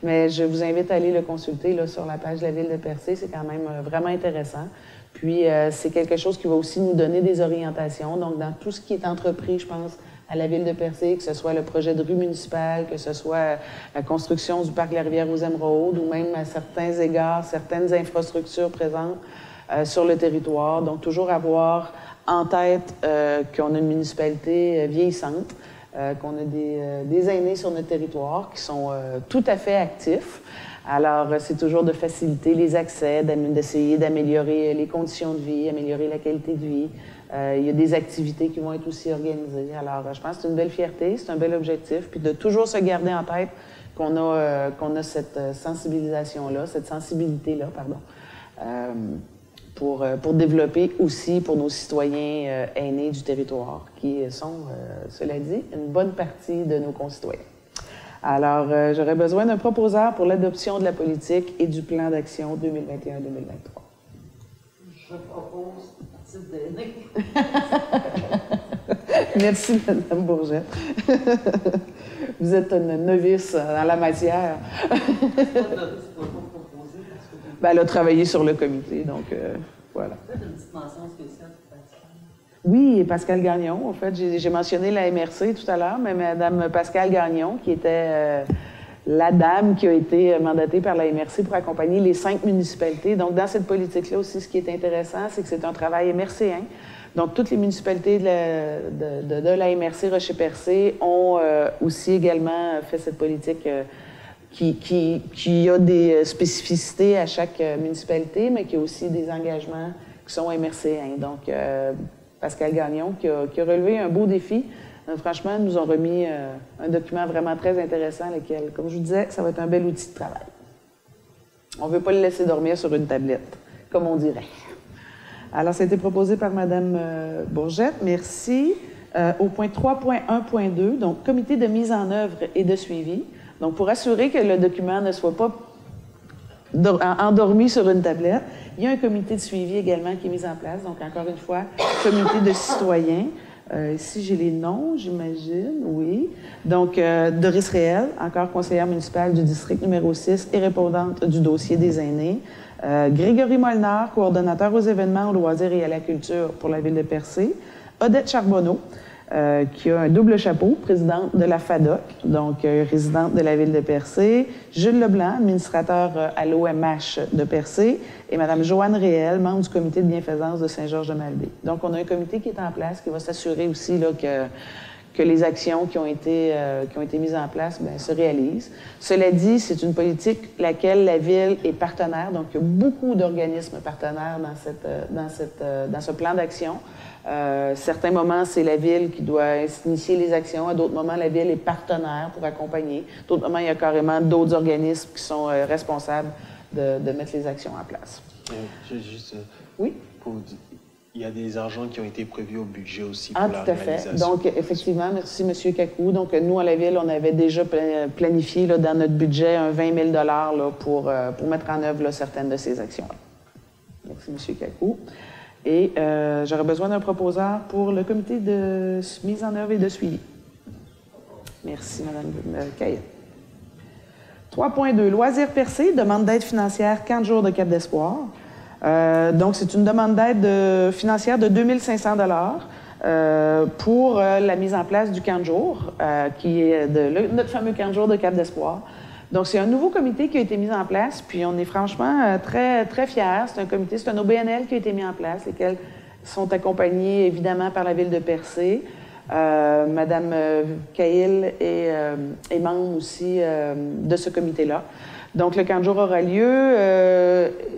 mais je vous invite à aller le consulter là, sur la page de la Ville de Percé. C'est quand même vraiment intéressant. Puis, c'est quelque chose qui va aussi nous donner des orientations. Donc, dans tout ce qui est entrepris, je pense, à la Ville de Percé, que ce soit le projet de rue municipale, que ce soit la construction du parc La Rivière aux Émeraudes, ou même à certains égards, certaines infrastructures présentes sur le territoire. Donc, toujours avoir en tête qu'on a une municipalité vieillissante, qu'on a des aînés sur notre territoire qui sont tout à fait actifs. Alors, c'est toujours de faciliter les accès, d'essayer d'améliorer les conditions de vie, améliorer la qualité de vie. Il y a des activités qui vont être aussi organisées. Alors, je pense que c'est une belle fierté, c'est un bel objectif, puis de toujours se garder en tête qu'on a cette sensibilisation-là, cette sensibilité-là, pardon, pour développer aussi pour nos citoyens aînés du territoire, qui sont, cela dit, une bonne partie de nos concitoyens. Alors, j'aurais besoin d'un proposeur pour l'adoption de la politique et du plan d'action 2021-2023. Je propose à titre d'aîné. Merci, Mme Bourgette. Vous êtes une novice dans la matière. Ben, elle a travaillé sur le comité, donc voilà. Peut-être une petite mention spéciale pour Pascal. Oui, et Pascal Gagnon. En fait, j'ai mentionné la MRC tout à l'heure, mais Mme Pascal Gagnon, qui était la dame qui a été mandatée par la MRC pour accompagner les 5 municipalités. Donc, dans cette politique-là aussi, ce qui est intéressant, c'est que c'est un travail MRC1. Donc, toutes les municipalités de la MRC Rocher-Percé ont aussi également fait cette politique qui a des spécificités à chaque municipalité, mais qui a aussi des engagements qui sont MRC1. Donc, Pascal Gagnon, qui a relevé un beau défi. Franchement, ils nous ont remis un document vraiment très intéressant, lequel, comme je vous disais, ça va être un bel outil de travail. On ne veut pas le laisser dormir sur une tablette, comme on dirait. Alors, ça a été proposé par Mme Bourgette. Merci. Au point 3.1.2, donc comité de mise en œuvre et de suivi. Donc, pour assurer que le document ne soit pas endormi sur une tablette, il y a un comité de suivi également qui est mis en place. Donc, encore une fois, comité de citoyens. Ici, j'ai les noms, j'imagine, oui. Donc, Doris Réel, encore conseillère municipale du district numéro 6 et répondante du dossier des aînés. Grégory Molnar, coordonnateur aux événements, aux loisirs et à la culture pour la Ville de Percé. Odette Charbonneau, qui a un double chapeau, présidente de la FADOC, donc résidente de la ville de Percé, Jules Leblanc, administrateur à l'OMH de Percé, et Mme Joanne Réel, membre du comité de bienfaisance de Saint-Georges-de-Malbaie. Donc, on a un comité qui est en place, qui va s'assurer aussi là, que les actions qui ont été mises en place se réalisent. Cela dit, c'est une politique laquelle la Ville est partenaire, donc il y a beaucoup d'organismes partenaires dans ce plan d'action. Certains moments, c'est la Ville qui doit initier les actions. À d'autres moments, la Ville est partenaire pour accompagner. D'autres moments, il y a carrément d'autres organismes qui sont responsables de mettre les actions en place. Oui? Il y a des argents qui ont été prévus au budget aussi pour la réalisation. Tout à fait. Donc, effectivement, merci, M. Kakou. Donc, nous, à la Ville, on avait déjà planifié là, dans notre budget un 20 000 là, pour mettre en œuvre là, certaines de ces actions-là. Merci, M. Kakou. Et j'aurais besoin d'un proposeur pour le comité de mise en œuvre et de suivi. Merci, Mme Caillet. 3.2. Loisirs Percé, demande d'aide financière 40 jours de Cap d'Espoir. Donc, c'est une demande d'aide financière de 2 500 $ pour la mise en place du camp de jour, qui est notre fameux camp de jour de Cap d'Espoir. Donc, c'est un nouveau comité qui a été mis en place, puis on est franchement très, très fiers. C'est un comité, c'est un OBNL qui a été mis en place, lesquels sont accompagnés évidemment par la Ville de Percé. Madame Cahill est membre aussi de ce comité-là. Donc, le camp de jour aura lieu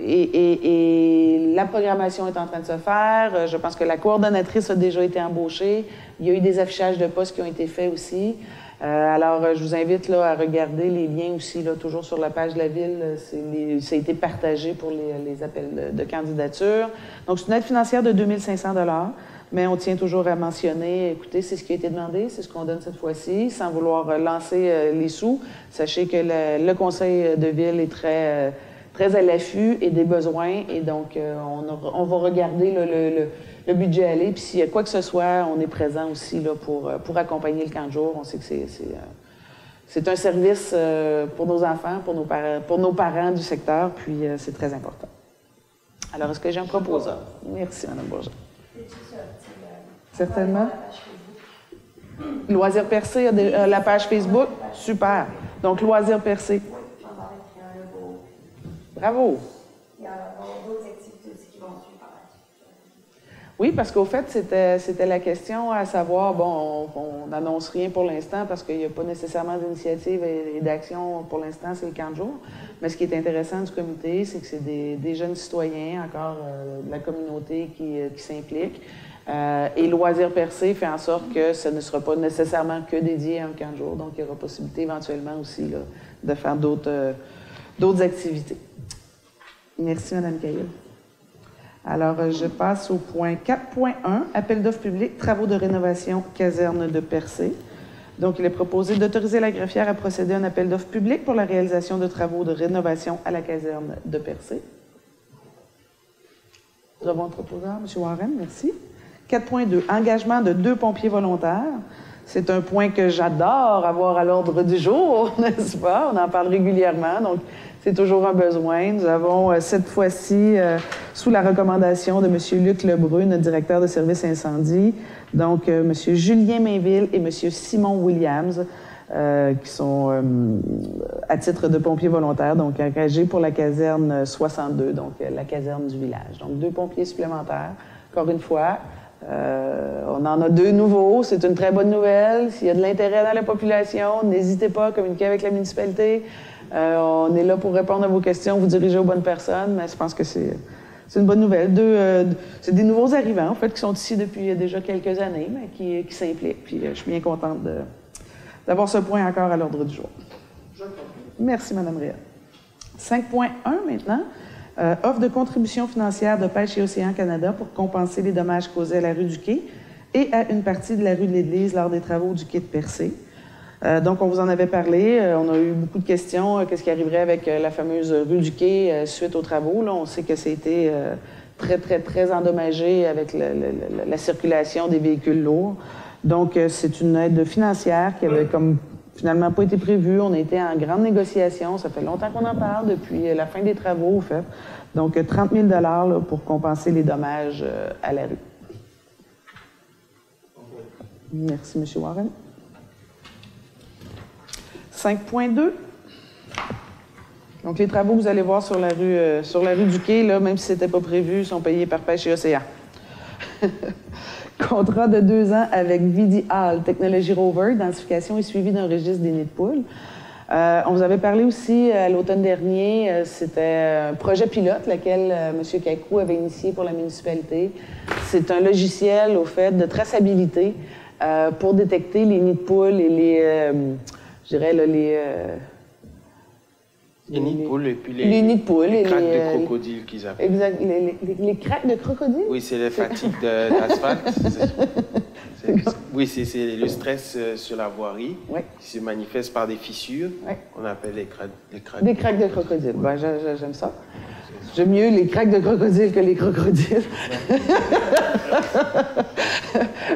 et la programmation est en train de se faire. Je pense que la coordonnatrice a déjà été embauchée. Il y a eu des affichages de postes qui ont été faits aussi. Alors, je vous invite là, à regarder les liens aussi, là, toujours sur la page de la Ville. Ça a été partagé pour les appels de candidature. Donc, c'est une aide financière de 2 500 $. Mais on tient toujours à mentionner, écoutez, c'est ce qui a été demandé, c'est ce qu'on donne cette fois-ci, sans vouloir lancer les sous. Sachez que le conseil de ville est très, très à l'affût et des besoins, et donc on va regarder là, le budget aller, puis s'il y a quoi que ce soit, on est présent aussi là, pour accompagner le camp de jour. On sait que c'est un service pour nos enfants, pour nos parents du secteur, puis c'est très important. Alors, est-ce que j'ai un proposeur? Merci, Mme Bourgeat. Certainement. Loisirs Percé a la page Facebook. Super. Donc, Loisirs Percé. Bravo. Il y a d'autres activités aussi qui vont suivre par la suite. Oui, parce qu'au fait, c'était la question à savoir, bon, on n'annonce rien pour l'instant parce qu'il n'y a pas nécessairement d'initiative et d'action pour l'instant, c'est le camp de jour. Mais ce qui est intéressant du comité, c'est que c'est des jeunes citoyens, encore de la communauté qui s'impliquent. Et Loisirs Percé fait en sorte que ce ne sera pas nécessairement que dédié à un camp de jour. Donc, il y aura possibilité éventuellement aussi là, de faire d'autres activités. Merci, Mme Cahill. Alors, je passe au point 4.1, appel d'offres publiques, travaux de rénovation, caserne de Percé. Donc, il est proposé d'autoriser la greffière à procéder à un appel d'offres publiques pour la réalisation de travaux de rénovation à la caserne de Percé. Nous avons un proposeur, M. Warren, merci. 4.2, engagement de 2 pompiers volontaires. C'est un point que j'adore avoir à l'ordre du jour, n'est-ce pas? On en parle régulièrement, donc c'est toujours un besoin. Nous avons cette fois-ci, sous la recommandation de M. Luc Lebrun, notre directeur de service incendie, donc M. Julien Mainville et M. Simon Williams, qui sont à titre de pompiers volontaires, donc engagés pour la caserne 62, donc la caserne du village. Donc 2 pompiers supplémentaires, encore une fois. On en a 2 nouveaux, c'est une très bonne nouvelle. S'il y a de l'intérêt dans la population, n'hésitez pas à communiquer avec la municipalité. On est là pour répondre à vos questions, vous diriger aux bonnes personnes, mais je pense que c'est une bonne nouvelle. C'est des nouveaux arrivants, en fait, qui sont ici depuis déjà quelques années, mais qui s'impliquent. Puis je suis bien contente d'avoir ce point encore à l'ordre du jour. Merci, Mme Réal. 5.1 maintenant. Offre de contribution financière de Pêche et Océan Canada pour compenser les dommages causés à la rue du Quai et à une partie de la rue de l'Église lors des travaux du Quai de Percé. Donc, on vous en avait parlé. On a eu beaucoup de questions. Qu'est-ce qui arriverait avec la fameuse rue du Quai suite aux travaux? Là, on sait que ça a été très, très, très endommagé avec la circulation des véhicules lourds. Donc, c'est une aide financière qui avait comme finalement pas été prévue. On a été en grande négociation. Ça fait longtemps qu'on en parle, depuis la fin des travaux, au fait. Donc, 30 000 $ là, pour compenser les dommages à la rue. Merci, M. Warren. 5.2. Donc, les travaux que vous allez voir sur la rue du Quai, là, même si ce n'était pas prévu, sont payés par Pêche et Océan. Contrat de 2 ans avec VDL Technology Rover, densification et suivi d'un registre des nids de poules. On vous avait parlé aussi à l'automne dernier, c'était un projet pilote, lequel M. Kakou avait initié pour la municipalité. C'est un logiciel, au fait, de traçabilité pour détecter les nids de poules et les, je dirais, là, les nids de poules et puis les nids de poules les et craques de crocodile qu'ils appellent. Exact. Les craques de crocodile? Oui, c'est les fatigues d'asphalte. Oui, c'est le stress sur la voirie qui se manifeste par des fissures. On appelle les craques. Des craques de crocodile. Ben, j'aime ça. J'aime mieux les craques de crocodile que les crocodiles.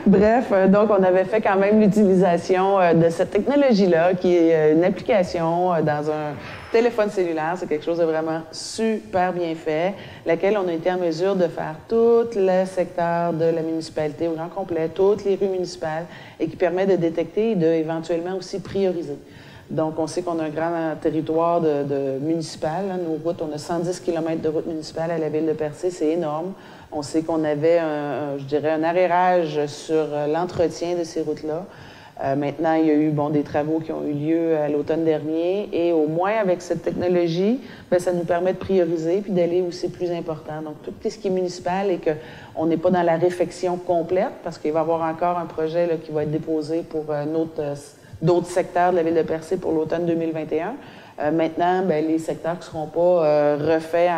Bref, donc on avait fait quand même l'utilisation de cette technologie-là, qui est une application dans un téléphone cellulaire. C'est quelque chose de vraiment super bien fait, laquelle on a été en mesure de faire tout le secteur de la municipalité au grand complet, toutes les rues municipales, et qui permet de détecter et d'éventuellement aussi prioriser. Donc, on sait qu'on a un grand territoire de municipal. Hein. Nos routes, on a 110 km de routes municipales à la ville de Percé, c'est énorme. On sait qu'on avait, je dirais, un arrérage sur l'entretien de ces routes-là. Maintenant, il y a eu des travaux qui ont eu lieu à l'automne dernier. Et au moins, avec cette technologie, bien, ça nous permet de prioriser puis d'aller où c'est plus important. Donc, tout ce qui est municipal et qu'on n'est pas dans la réfection complète, parce qu'il va y avoir encore un projet là, qui va être déposé pour d'autres secteurs de la ville de Percé pour l'automne 2021. Maintenant, bien, les secteurs qui ne seront pas refaits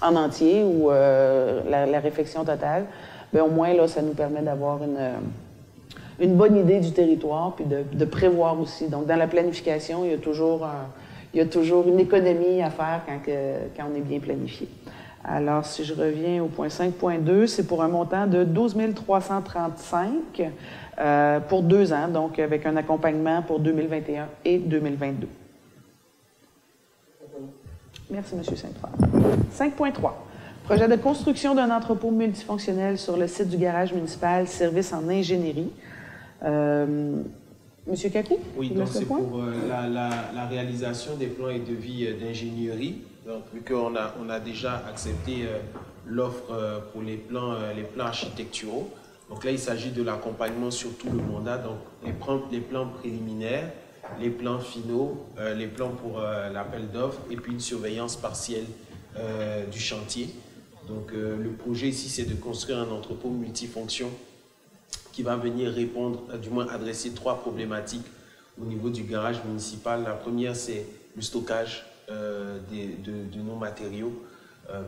en entier ou la réfection totale, bien, au moins, là, ça nous permet d'avoir une bonne idée du territoire puis de prévoir aussi. Donc, dans la planification, il y a toujours une économie à faire quand on est bien planifié. Alors, si je reviens au point 5.2, c'est pour un montant de 12 335 pour 2 ans, donc avec un accompagnement pour 2021 et 2022. Merci, M. Sainte-Foy. 5.3. Projet de construction d'un entrepôt multifonctionnel sur le site du garage municipal, service en ingénierie. Monsieur Kakou? Oui, donc c'est pour la réalisation des plans et devis d'ingénierie. Donc, vu qu'on a déjà accepté l'offre pour les plans architecturaux, donc là, il s'agit de l'accompagnement sur tout le mandat, donc les plans préliminaires, les plans finaux, les plans pour l'appel d'offres et puis une surveillance partielle du chantier. Donc, le projet ici, c'est de construire un entrepôt multifonction qui va venir répondre, du moins adresser 3 problématiques au niveau du garage municipal. La première, c'est le stockage de nos matériaux,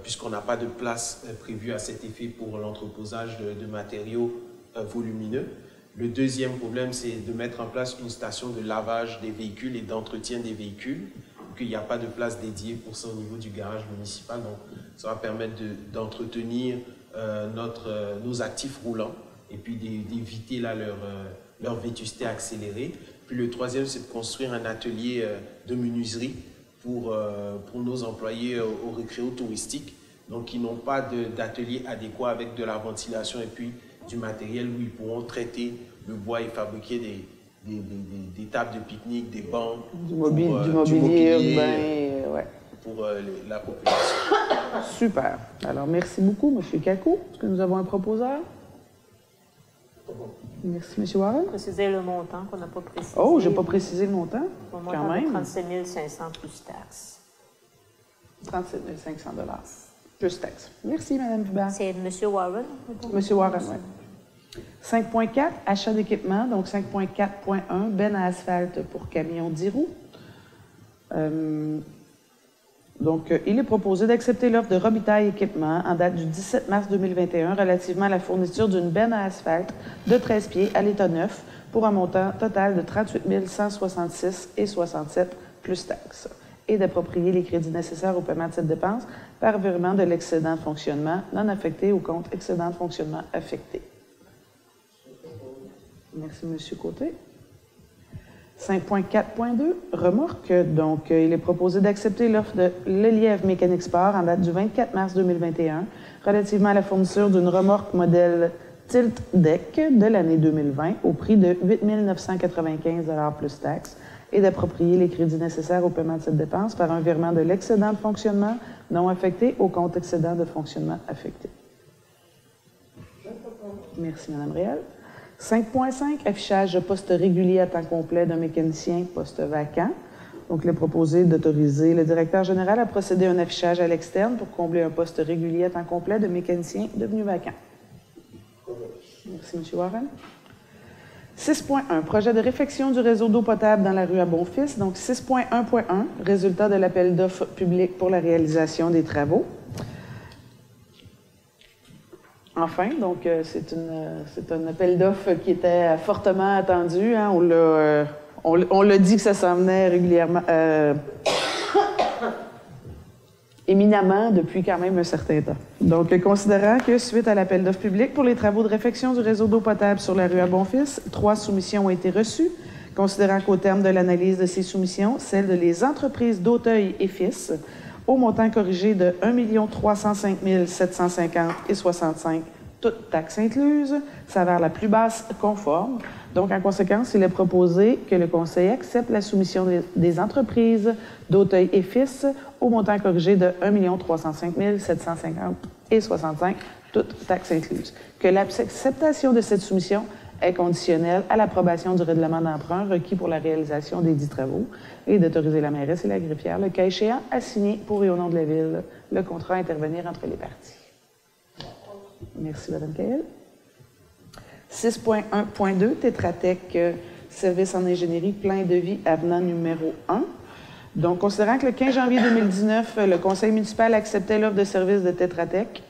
puisqu'on n'a pas de place prévue à cet effet pour l'entreposage de matériaux volumineux. Le deuxième problème, c'est de mettre en place une station de lavage des véhicules et d'entretien des véhicules, qu'il n'y a pas de place dédiée pour ça au niveau du garage municipal. Donc, ça va permettre d'entretenir nos actifs roulants et puis d'éviter leur vétusté accélérée. Puis le troisième, c'est de construire un atelier de menuiserie pour nos employés au récréo touristique, donc qui n'ont pas d'atelier adéquat avec de la ventilation et puis du matériel où ils pourront traiter le bois et fabriquer des tables de pique-nique, des bancs, du mobilier urbain, ouais. Pour la population. Super. Alors, merci beaucoup, M. Kakou. Est-ce que nous avons un proposeur? Merci, M. Warren. Préciser le montant qu'on n'a pas précisé. Oh, je n'ai pas précisé le montant. Le montant quand même. 37 500 plus taxes. 37 500 plus taxes. Merci, Mme Hubert. C'est M. Warren. M. Warren, oui. 5.4, achat d'équipement. Donc, 5.4.1, benne à asphalte pour camions 10 roues. Donc, il est proposé d'accepter l'offre de Robitaille Équipement en date du 17 mars 2021 relativement à la fourniture d'une benne à asphalte de 13 pieds à l'état neuf pour un montant total de 38 166,67 plus taxes et d'approprier les crédits nécessaires au paiement de cette dépense par virement de l'excédent de fonctionnement non affecté au compte excédent de fonctionnement affecté. Merci, M. Côté. 5.4.2, remorque. Donc, il est proposé d'accepter l'offre de Le Lièvre Mécanique Sport en date du 24 mars 2021 relativement à la fourniture d'une remorque modèle Tilt Deck de l'année 2020 au prix de 8 995 plus taxes et d'approprier les crédits nécessaires au paiement de cette dépense par un virement de l'excédent de fonctionnement non affecté au compte excédent de fonctionnement affecté. Merci, Mme Réal. 5.5, affichage de poste régulier à temps complet d'un mécanicien, poste vacant. Donc, il est proposé d'autoriser le directeur général à procéder à un affichage à l'externe pour combler un poste régulier à temps complet de mécanicien devenu vacant. Merci, M. Warren. 6.1, projet de réfection du réseau d'eau potable dans la rue à Bonfils. Donc, 6.1.1, résultat de l'appel d'offres public pour la réalisation des travaux. Enfin, donc, c'est un appel d'offres qui était fortement attendu. Hein. On l'a dit que ça s'en venait régulièrement, éminemment depuis quand même un certain temps. Donc, considérant que suite à l'appel d'offres public pour les travaux de réfection du réseau d'eau potable sur la rue à Bonfils, 3 soumissions ont été reçues, considérant qu'au terme de l'analyse de ces soumissions, celles de les entreprises d'Auteuil et Fils, au montant corrigé de 1 305 750 et 65, toutes taxes incluses, s'avère la plus basse conforme. Donc, en conséquence, il est proposé que le Conseil accepte la soumission des entreprises d'Auteuil et Fils au montant corrigé de 1 305 750 et 65, toutes taxes incluses. Que l'acceptation de cette soumission est conditionnelle à l'approbation du règlement d'emprunt requis pour la réalisation des dits travaux et d'autoriser la mairesse et la greffière, le cas échéant, à signer pour et au nom de la Ville le contrat à intervenir entre les parties. Merci, Mme Caël. 6.1.2, Tétratec, service en ingénierie, plein de vie, avenant numéro 1. Donc, considérant que le 15 janvier 2019, le Conseil municipal acceptait l'offre de service de Tétratec,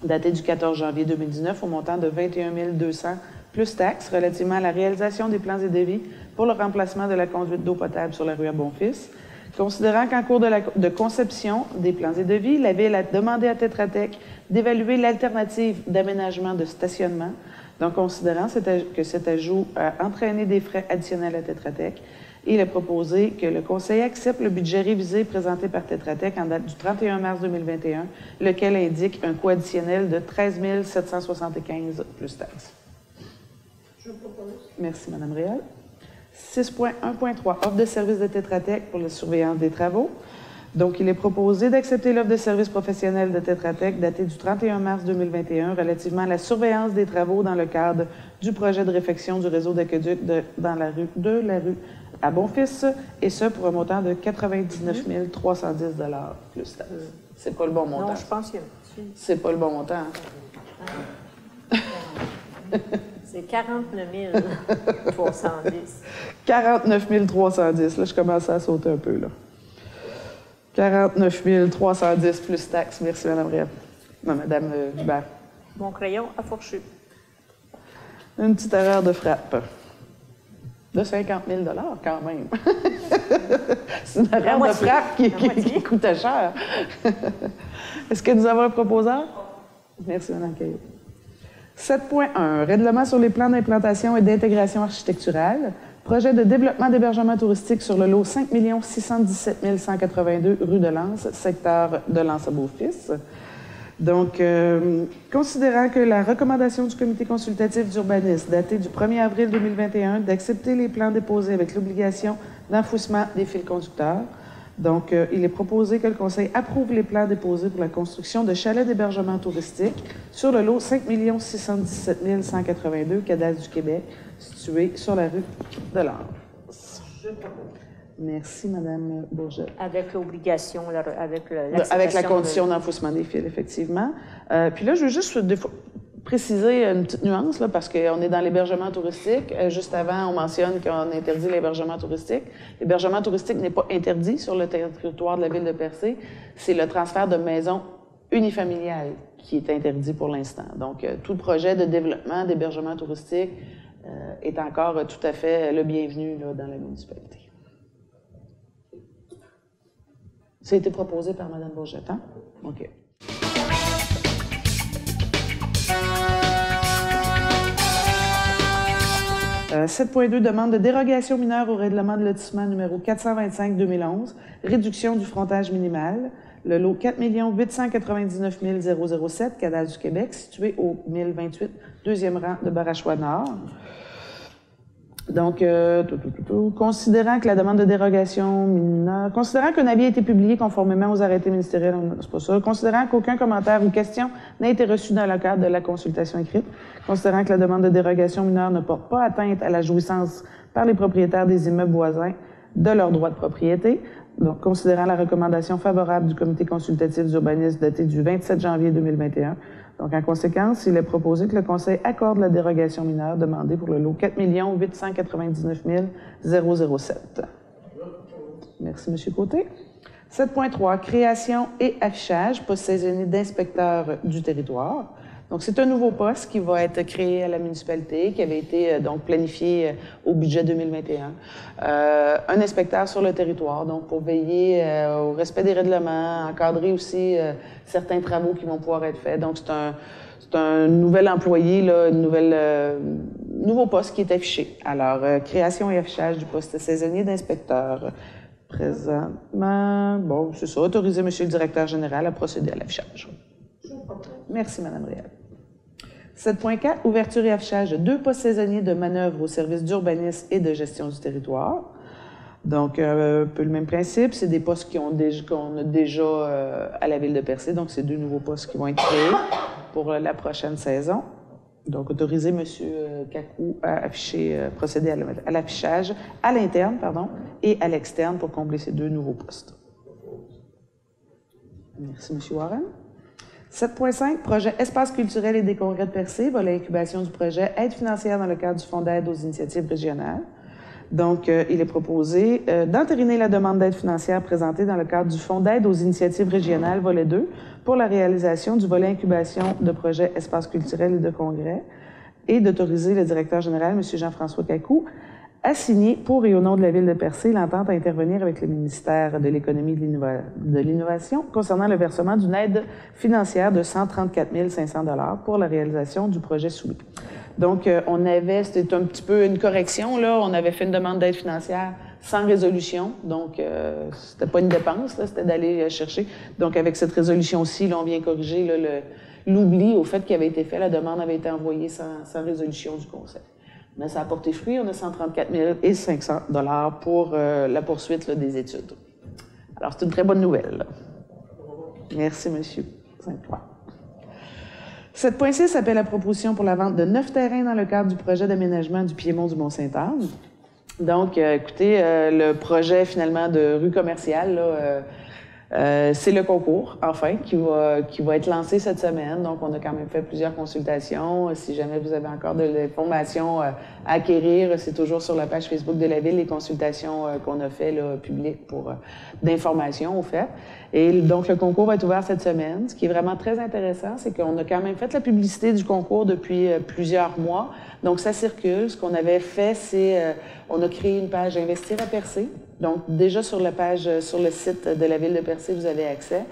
datée du 14 janvier 2019, au montant de 21 200 plus taxes, relativement à la réalisation des plans et devis pour le remplacement de la conduite d'eau potable sur la rue à Bonfils. Considérant qu'en cours de conception des plans et devis, la Ville a demandé à Tétratec d'évaluer l'alternative d'aménagement de stationnement. Donc, considérant que cet ajout a entraîné des frais additionnels à Tétratec, il est proposé que le Conseil accepte le budget révisé présenté par Tétratec en date du 31 mars 2021, lequel indique un coût additionnel de 13 775 plus taxes. Je propose. Merci, Mme Réal. 6.1.3, offre de service de Tétratec pour la surveillance des travaux. Donc, il est proposé d'accepter l'offre de service professionnel de Tétratec datée du 31 mars 2021 relativement à la surveillance des travaux dans le cadre du projet de réfection du réseau d'aqueduc de la rue à Bonfils, et ce pour un montant de 99 310 plus taxes. C'est pas le bon montant. Non, je pense qu'il y a un petit... C'est pas le bon montant. Hein? C'est 49 310. 49 310. Là, je commence à sauter un peu, là. 49 310 plus taxes. Merci, Mme Réal. Non, Mme Hubert. Mon crayon a fourchu. Une petite erreur de frappe. De 50 000 quand même. C'est une erreur de frappe qui coûtait cher. Est-ce que nous avons un proposeur? Merci, Mme Caillot. 7.1. Règlement sur les plans d'implantation et d'intégration architecturale. Projet de développement d'hébergement touristique sur le lot 5 617 182 rue de Lens, secteur de Lens à Beaufils. Donc, considérant que la recommandation du comité consultatif d'urbanisme datée du 1er avril 2021 d'accepter les plans déposés avec l'obligation d'enfouissement des fils conducteurs, donc, il est proposé que le Conseil approuve les plans déposés pour la construction de chalets d'hébergement touristique sur le lot 5 617 182, cadastre du Québec, situé sur la rue de Lens. Merci, Mme Bourget. Avec l'obligation, avec la condition d'enfouissement des fils, effectivement. Puis là, je veux juste préciser une petite nuance, là, parce qu'on est dans l'hébergement touristique. Juste avant, on mentionne qu'on interdit l'hébergement touristique. L'hébergement touristique n'est pas interdit sur le territoire de la ville de Percé. C'est le transfert de maisons unifamiliales qui est interdit pour l'instant. Donc, tout projet de développement d'hébergement touristique est encore tout à fait le bienvenu là, dans la municipalité. Ça a été proposé par Mme Bourget, hein? OK. « 7.2, demande de dérogation mineure au règlement de lotissement numéro 425-2011, réduction du frontage minimal. le lot 4 899 007, Cadastre du Québec, situé au 1028, deuxième rang de Barachois Nord. Donc, considérant que la demande de dérogation mineure, considérant qu'un avis a été publié conformément aux arrêtés ministériels, c'est pas ça, considérant qu'aucun commentaire ou question n'a été reçu dans le cadre de la consultation écrite, considérant que la demande de dérogation mineure ne porte pas atteinte à la jouissance par les propriétaires des immeubles voisins de leurs droits de propriété, donc considérant la recommandation favorable du comité consultatif d'urbanisme datée du 27 janvier 2021, donc, en conséquence, il est proposé que le Conseil accorde la dérogation mineure demandée pour le lot 4 899 007. Merci, M. Côté. 7.3, création et affichage, poste saisonnier d'inspecteur du territoire. Donc, c'est un nouveau poste qui va être créé à la municipalité, qui avait été donc planifié au budget 2021. Un inspecteur sur le territoire, donc pour veiller au respect des règlements, encadrer aussi certains travaux qui vont pouvoir être faits. Donc, c'est un nouvel employé, là, nouveau poste qui est affiché. Alors, création et affichage du poste saisonnier d'inspecteur. Présentement, bon, c'est ça, autoriser M. le directeur général à procéder à l'affichage. Merci, Mme Réal. 7.4, ouverture et affichage de 2 postes saisonniers de manœuvre au service d'urbanisme et de gestion du territoire. Donc, un peu le même principe, c'est des postes qu'on a déjà à la Ville de Percé, donc c'est 2 nouveaux postes qui vont être créés pour la prochaine saison. Donc, autoriser M. Kakou à afficher, procéder à l'affichage à l'interne, et à l'externe pour combler ces 2 nouveaux postes. Merci, M. Warren. 7.5, projet Espace culturel et des congrès de Percé, volet incubation du projet Aide financière dans le cadre du Fonds d'aide aux initiatives régionales. Donc, il est proposé d'entériner la demande d'aide financière présentée dans le cadre du Fonds d'aide aux initiatives régionales, volet 2, pour la réalisation du volet incubation de projet Espace culturel et de congrès, et d'autoriser le directeur général, M. Jean-François Kakou, a signé pour et au nom de la Ville de Percé l'entente à intervenir avec le ministère de l'Économie et de l'Innovation concernant le versement d'une aide financière de 134 500 $ pour la réalisation du projet soumis. Donc, c'était un petit peu une correction, là, on avait fait une demande d'aide financière sans résolution, donc c'était pas une dépense, c'était d'aller chercher. Donc, avec cette résolution-ci, là, on vient corriger l'oubli au fait qu'il avait été fait, la demande avait été envoyée sans résolution du Conseil. Mais ça a porté fruit, on a 134 500 $ pour la poursuite là, des études. Alors, c'est une très bonne nouvelle. Là. Merci, monsieur. 5.3. 7.6 appelle à proposition pour la vente de 9 terrains dans le cadre du projet d'aménagement du Piémont du Mont-Sainte-Anne. Donc, écoutez, le projet finalement de rue commerciale, c'est le concours, enfin, qui va être lancé cette semaine. Donc, on a quand même fait plusieurs consultations. Si jamais vous avez encore de l'information à acquérir, c'est toujours sur la page Facebook de la Ville, les consultations qu'on a fait là, publiques d'information, au fait. Et donc, le concours va être ouvert cette semaine. Ce qui est vraiment très intéressant, c'est qu'on a quand même fait la publicité du concours depuis plusieurs mois. Donc, ça circule. Ce qu'on avait fait, c'est on a créé une page Investir à Percé. Donc, déjà sur la page, sur le site de la Ville de Percé, vous avez accès.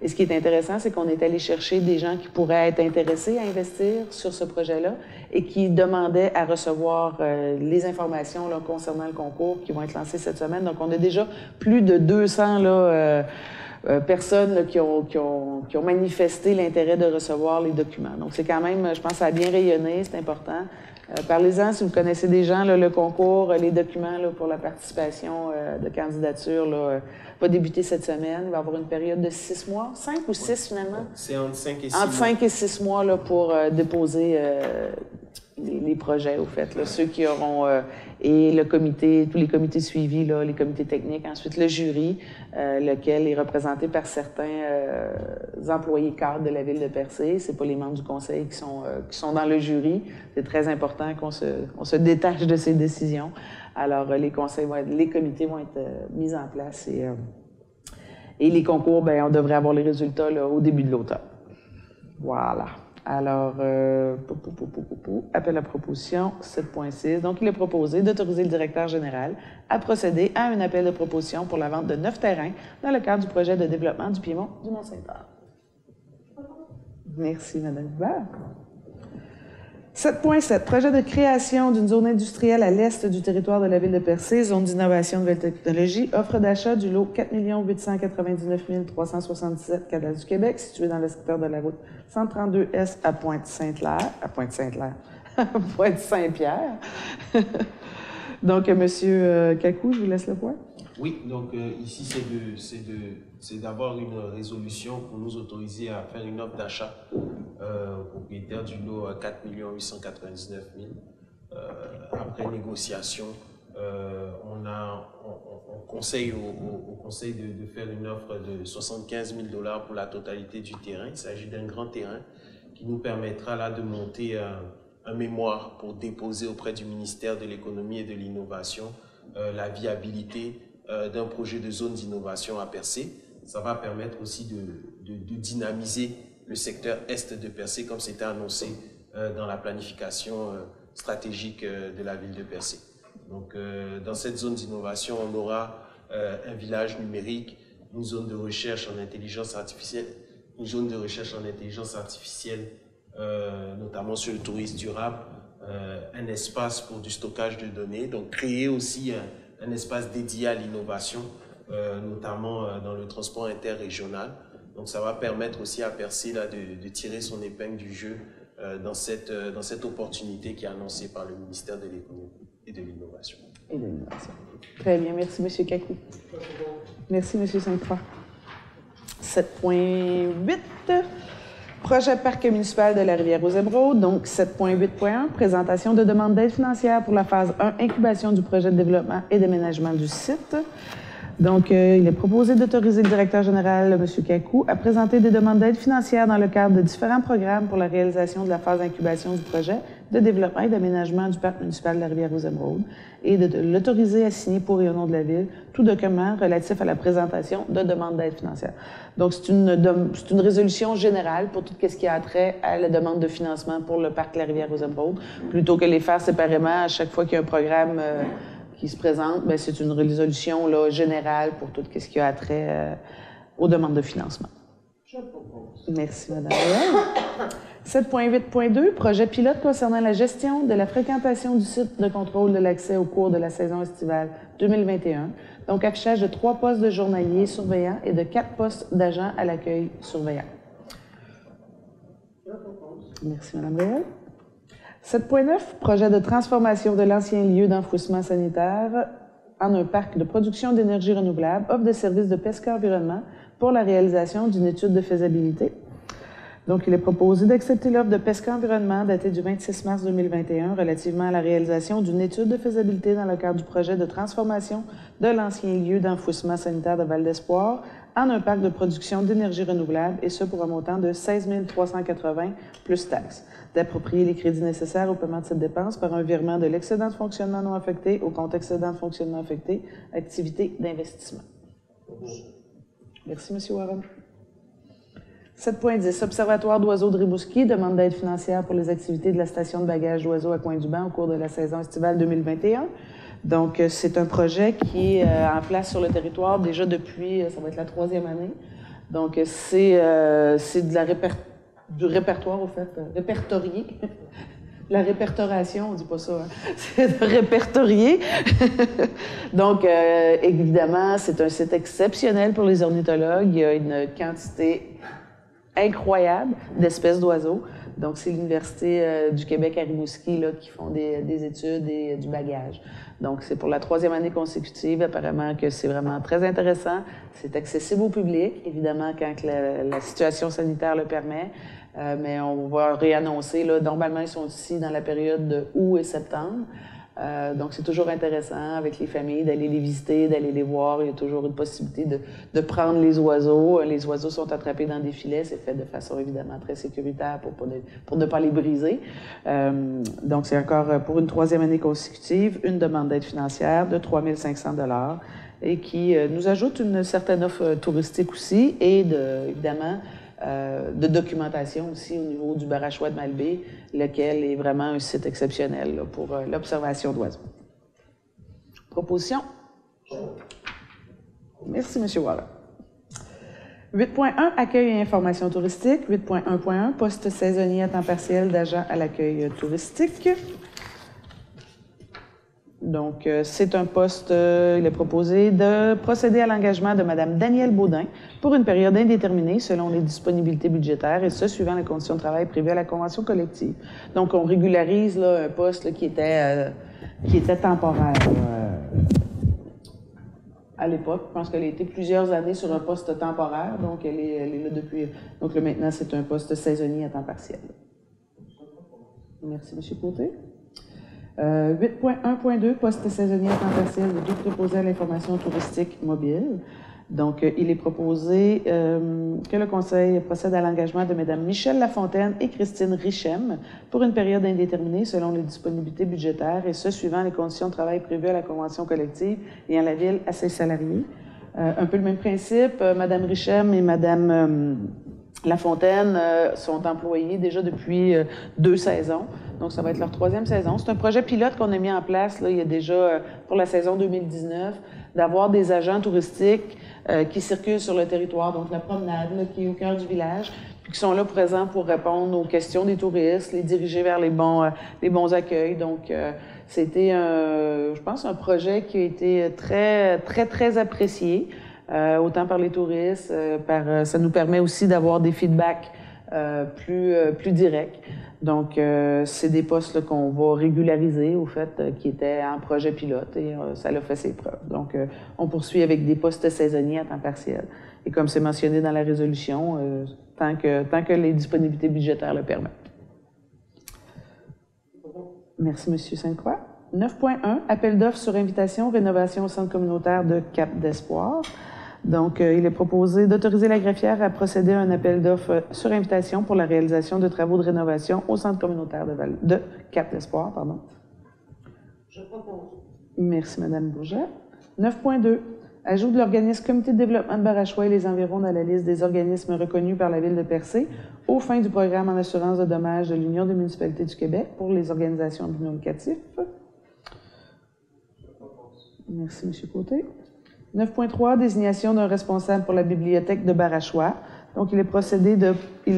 Et ce qui est intéressant, c'est qu'on est allé chercher des gens qui pourraient être intéressés à investir sur ce projet-là et qui demandaient à recevoir les informations là, concernant le concours qui vont être lancées cette semaine. Donc, on a déjà plus de 200 personnes là, qui ont manifesté l'intérêt de recevoir les documents. Donc, c'est quand même, je pense, ça a bien rayonné, c'est important. Parlez-en si vous connaissez des gens, là, le concours, les documents là, pour la participation de candidature là, va débuter cette semaine. Il va y avoir une période de 6 mois, 5 ou 6 finalement? C'est entre 5 et 6 mois. Entre 5 et 6 mois là, pour déposer les projets, au fait. Là, ceux qui auront... et le comité, tous les comités suivis, là, les comités techniques. Ensuite, le jury, lequel est représenté par certains employés cadres de la Ville de Percé. C'est pas les membres du conseil qui sont dans le jury. C'est très important qu'on se détache de ces décisions. Alors, les comités vont être mis en place et les concours, ben, on devrait avoir les résultats là, au début de l'automne. Voilà. Alors, appel à proposition 7.6. Donc, il est proposé d'autoriser le directeur général à procéder à un appel de proposition pour la vente de 9 terrains dans le cadre du projet de développement du Piémont du Mont-Sainte-Anne. Merci, Mme Hubert. 7.7, projet de création d'une zone industrielle à l'est du territoire de la ville de Percé, zone d'innovation de nouvelles technologies, offre d'achat du lot 4 899 377 cadastres du Québec, situé dans le secteur de la route 132S à Pointe-Saint-Pierre. Donc, M. Kakou, je vous laisse le point. Oui, donc ici, c'est d'avoir une résolution pour nous autoriser à faire une offre d'achat au propriétaire du lot 4 899 000. Après négociation, on conseille au conseil de faire une offre de 75 000 $ pour la totalité du terrain. Il s'agit d'un grand terrain qui nous permettra là de monter un mémoire pour déposer auprès du ministère de l'Économie et de l'Innovation la viabilité d'un projet de zone d'innovation à Percé. Ça va permettre aussi de dynamiser le secteur est de Percé comme c'était annoncé dans la planification stratégique de la ville de Percé. Donc dans cette zone d'innovation, on aura un village numérique, une zone de recherche en intelligence artificielle, notamment sur le tourisme durable, un espace pour du stockage de données, donc créer aussi un espace dédié à l'innovation, notamment dans le transport interrégional. Donc ça va permettre aussi à Percé là, de tirer son épingle du jeu dans cette opportunité qui est annoncée par le ministère de l'Économie et de l'Innovation. Très bien, merci M. Kakou. Merci M. Sainte-Croix. 7.8. Projet parc municipal de la Rivière-aux-Émeraudes, donc 7.8.1, présentation de demande d'aide financière pour la phase 1, incubation du projet de développement et d'aménagement du site. Donc, il est proposé d'autoriser le directeur général, M. Kakou, à présenter des demandes d'aide financière dans le cadre de différents programmes pour la réalisation de la phase d'incubation du projet de développement et d'aménagement du parc municipal de la Rivière-aux-Émeraudes et de l'autoriser à signer pour et au nom de la Ville tout document relatif à la présentation de demandes d'aide financière. Donc, c'est une résolution générale pour tout ce qui a trait à la demande de financement pour le parc de la Rivière-aux-Émeraudes, plutôt que les faire séparément à chaque fois qu'il y a un programme qui se présente, bien, c'est une résolution là, générale pour tout ce qui a trait aux demandes de financement. Merci, Mme Réal. 7.8.2, projet pilote concernant la gestion de la fréquentation du site de contrôle de l'accès au cours de la saison estivale 2021. Donc, affichage de 3 postes de journaliers surveillants et de 4 postes d'agents à l'accueil surveillant. Merci, Mme Réal. 7.9, projet de transformation de l'ancien lieu d'enfouissement sanitaire en un parc de production d'énergie renouvelable, offre de services de PESCA Environnement pour la réalisation d'une étude de faisabilité. Donc, il est proposé d'accepter l'offre de PESCA Environnement datée du 26 mars 2021 relativement à la réalisation d'une étude de faisabilité dans le cadre du projet de transformation de l'ancien lieu d'enfouissement sanitaire de Val-d'Espoir en un parc de production d'énergie renouvelable, et ce pour un montant de 16 380 plus taxes. D'approprier les crédits nécessaires au paiement de cette dépense par un virement de l'excédent de fonctionnement non affecté au compte excédent de fonctionnement affecté, activité d'investissement. Merci, M. Warren. 7.10, Observatoire d'oiseaux de Rimouski, demande d'aide financière pour les activités de la station de bagage d'oiseaux à Coin-du-Banc au cours de la saison estivale 2021. Donc, c'est un projet qui est en place sur le territoire déjà depuis, ça va être la 3e année. Donc, c'est du répertoire, au fait, répertorié. La répertoration, on dit pas ça, hein? C'est de répertorier. Donc, évidemment, c'est un site exceptionnel pour les ornithologues. Il y a une quantité incroyable d'espèces d'oiseaux. Donc, c'est l'Université du Québec à Rimouski là, qui font des études et du bagage. Donc, c'est pour la 3e année consécutive. Apparemment que c'est vraiment très intéressant. C'est accessible au public, évidemment, quand la situation sanitaire le permet. Mais on va réannoncer. Là, normalement, ils sont ici dans la période de août et septembre. Donc, c'est toujours intéressant avec les familles d'aller les visiter, d'aller les voir. Il y a toujours une possibilité de prendre les oiseaux. Les oiseaux sont attrapés dans des filets. C'est fait de façon évidemment très sécuritaire pour ne pas les briser. Donc, c'est encore pour une 3e année consécutive, une demande d'aide financière de 3 500 $ et qui nous ajoute une certaine offre touristique aussi et évidemment, de documentation aussi au niveau du Barachois de Malbaie, lequel est vraiment un site exceptionnel là, pour l'observation d'oiseaux. Proposition? Merci, M. Waller. 8.1, accueil et information touristique. 8.1.1, poste saisonnier à temps partiel d'agent à l'accueil touristique. Donc, c'est un poste, il est proposé de procéder à l'engagement de Mme Danielle Baudin pour une période indéterminée selon les disponibilités budgétaires et ce, suivant les conditions de travail prévues à la convention collective. Donc, on régularise là, un poste là, qui était temporaire. À l'époque, je pense qu'elle a été plusieurs années sur un poste temporaire, donc elle est là depuis. Donc là, maintenant, c'est un poste saisonnier à temps partiel. Merci, M. Côté. 8.1.2, poste saisonnier à temps partiel de deux préposés à l'information touristique mobile. Donc, il est proposé que le Conseil procède à l'engagement de Mme Michèle Lafontaine et Christine Richem pour une période indéterminée selon les disponibilités budgétaires et ce, suivant les conditions de travail prévues à la convention collective ayant la Ville à ses salariés. Un peu le même principe, Mme Richem et Mme Lafontaine sont employés déjà depuis 2 saisons. Donc, ça va être leur 3e saison. C'est un projet pilote qu'on a mis en place, là, il y a déjà, pour la saison 2019, d'avoir des agents touristiques qui circulent sur le territoire, donc la promenade, là, qui est au cœur du village, puis qui sont là présents pour répondre aux questions des touristes, les diriger vers les bons accueils. Donc, c'était, je pense, un projet qui a été très apprécié. Autant par les touristes, ça nous permet aussi d'avoir des feedbacks plus directs. Donc, c'est des postes là, qu'on va régulariser, au fait, qui étaient en projet pilote et ça a fait ses preuves. Donc, on poursuit avec des postes saisonniers à temps partiel. Et comme c'est mentionné dans la résolution, tant que les disponibilités budgétaires le permettent. Merci, M. Sainte-Croix. 9.1, appel d'offres sur invitation, rénovation au centre communautaire de Cap d'Espoir. Donc, il est proposé d'autoriser la greffière à procéder à un appel d'offres sur invitation pour la réalisation de travaux de rénovation au centre communautaire de Cap d'Espoir. Pardon. Je propose. Merci, Mme Bourget. 9.2. Ajout de l'organisme Comité de développement de Barachois et les environs dans la liste des organismes reconnus par la Ville de Percé aux fins du programme en assurance de dommages de l'Union des municipalités du Québec pour les organisations à but non lucratif. Merci, M. Côté. 9.3, désignation d'un responsable pour la bibliothèque de Barachois. Donc, il est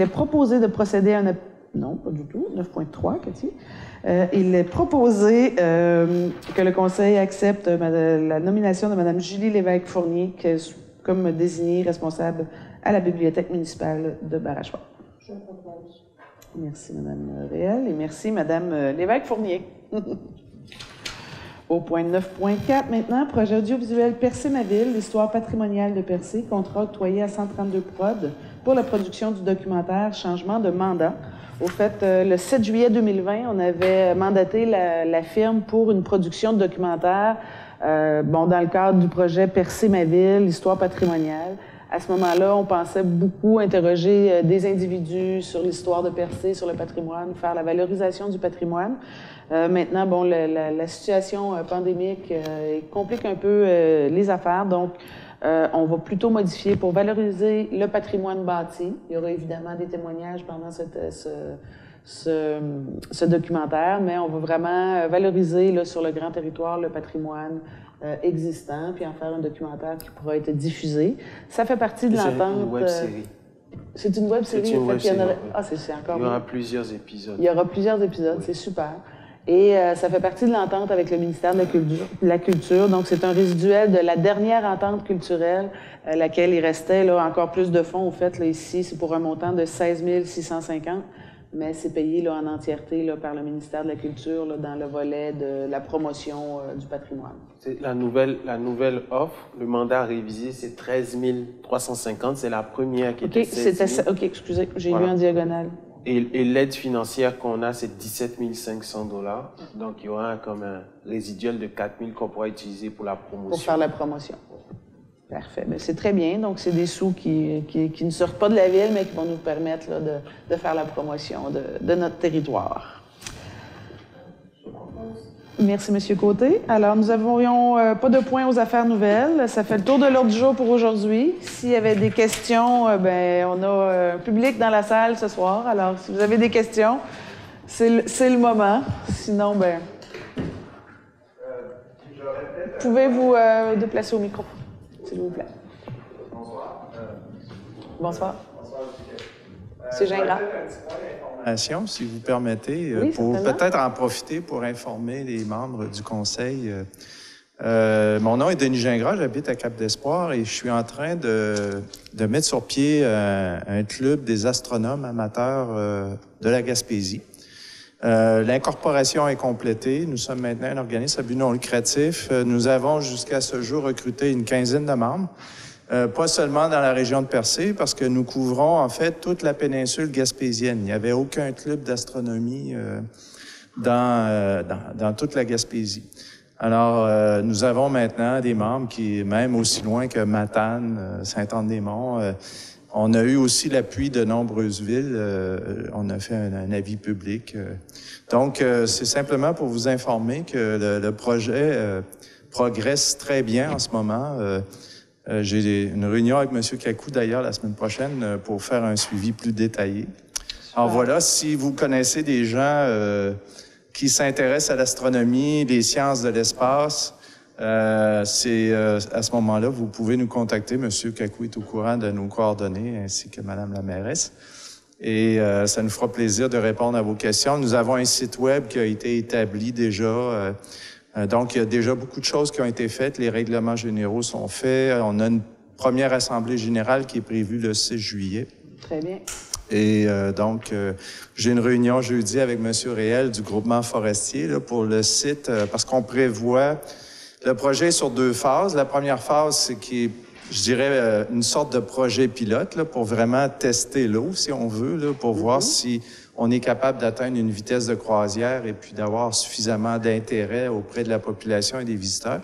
proposé de procéder à un... Non, pas du tout. 9.3, Cathy. Il est proposé que le Conseil accepte la nomination de Mme Julie Lévesque-Fournier comme désignée responsable à la bibliothèque municipale de Barachois. Je propose. Merci, Mme Réal, et merci, Mme Lévesque-Fournier. Au point 9.4, maintenant, projet audiovisuel Percé-ma-ville, l'histoire patrimoniale de Percé, contrat octroyé à 132 Prod pour la production du documentaire Changement de mandat. Au fait, le 7 juillet 2020, on avait mandaté la firme pour une production de documentaire dans le cadre du projet Percé-ma-ville, l'histoire patrimoniale. À ce moment-là, on pensait beaucoup interroger des individus sur l'histoire de Percé, sur le patrimoine, faire la valorisation du patrimoine. Maintenant, bon, la situation pandémique complique un peu les affaires, donc on va plutôt modifier pour valoriser le patrimoine bâti. Il y aura évidemment des témoignages pendant ce documentaire, mais on va vraiment valoriser là, sur le grand territoire le patrimoine existant, puis en faire un documentaire qui pourra être diffusé. Ça fait partie de l'entente. C'est une web-série. C'est une web-série. C'est une web-série. Ah, c'est encore Il y aura mieux. plusieurs épisodes. Il y aura plusieurs épisodes, Oui. c'est super. Et ça fait partie de l'entente avec le ministère de la Culture. Donc, c'est un résiduel de la dernière entente culturelle, laquelle il restait là, encore plus de fonds. Au fait, là, ici, c'est pour un montant de 16 650, mais c'est payé là, en entièreté là, par le ministère de la Culture là, dans le volet de la promotion du patrimoine. C'est la nouvelle offre, le mandat révisé, c'est 13 350. C'est la première qui était 16 000. OK, excusez, j'ai Voilà. lu en diagonale. Et l'aide financière qu'on a, c'est 17 500 $. Donc, il y aura comme un résiduel de 4 000 qu'on pourra utiliser pour la promotion. Pour faire la promotion. Parfait. Mais c'est très bien. Donc, c'est des sous qui ne sortent pas de la ville, mais qui vont nous permettre là, de faire la promotion de notre territoire. Merci, M. Côté. Alors, nous n'avions pas de points aux affaires nouvelles. Ça fait le tour de l'ordre du jour pour aujourd'hui. S'il y avait des questions, on a un public dans la salle ce soir. Alors, si vous avez des questions, c'est le moment. Sinon, pouvez-vous déplacer au micro, s'il vous plaît. Bonsoir. Bonsoir. C'est Gingras. Si vous permettez, Oui, pour certainement. peut-être en profiter pour informer les membres du conseil. Mon nom est Denis Gingras, j'habite à Cap-d'Espoir et je suis en train de mettre sur pied un club des astronomes amateurs de la Gaspésie. L'incorporation est complétée. Nous sommes maintenant un organisme à but non lucratif. Nous avons jusqu'à ce jour recruté une quinzaine de membres. Pas seulement dans la région de Percé, parce que nous couvrons en fait toute la péninsule gaspésienne. Il n'y avait aucun club d'astronomie dans toute la Gaspésie. Alors, nous avons maintenant des membres qui, même aussi loin que Matane, Saint-Anne-des-Monts, on a eu aussi l'appui de nombreuses villes. On a fait un avis public. Donc, c'est simplement pour vous informer que le projet progresse très bien en ce moment. J'ai une réunion avec M. Kakou, d'ailleurs, la semaine prochaine pour faire un suivi plus détaillé. Alors voilà, si vous connaissez des gens qui s'intéressent à l'astronomie, les sciences de l'espace, à ce moment-là, vous pouvez nous contacter. M. Kakou est au courant de nos coordonnées, ainsi que Mme la mairesse. Et ça nous fera plaisir de répondre à vos questions. Nous avons un site web qui a été établi déjà. Donc, il y a déjà beaucoup de choses qui ont été faites. Les règlements généraux sont faits. On a une première assemblée générale qui est prévue le 6 juillet. Très bien. Et donc, j'ai une réunion jeudi avec M. Réel du groupement forestier là, pour le site, parce qu'on prévoit... Le projet est sur 2 phases. La première phase, c'est qui est, je dirais, une sorte de projet pilote là, pour vraiment tester l'eau, si on veut, là, pour voir si on est capable d'atteindre une vitesse de croisière et puis d'avoir suffisamment d'intérêt auprès de la population et des visiteurs.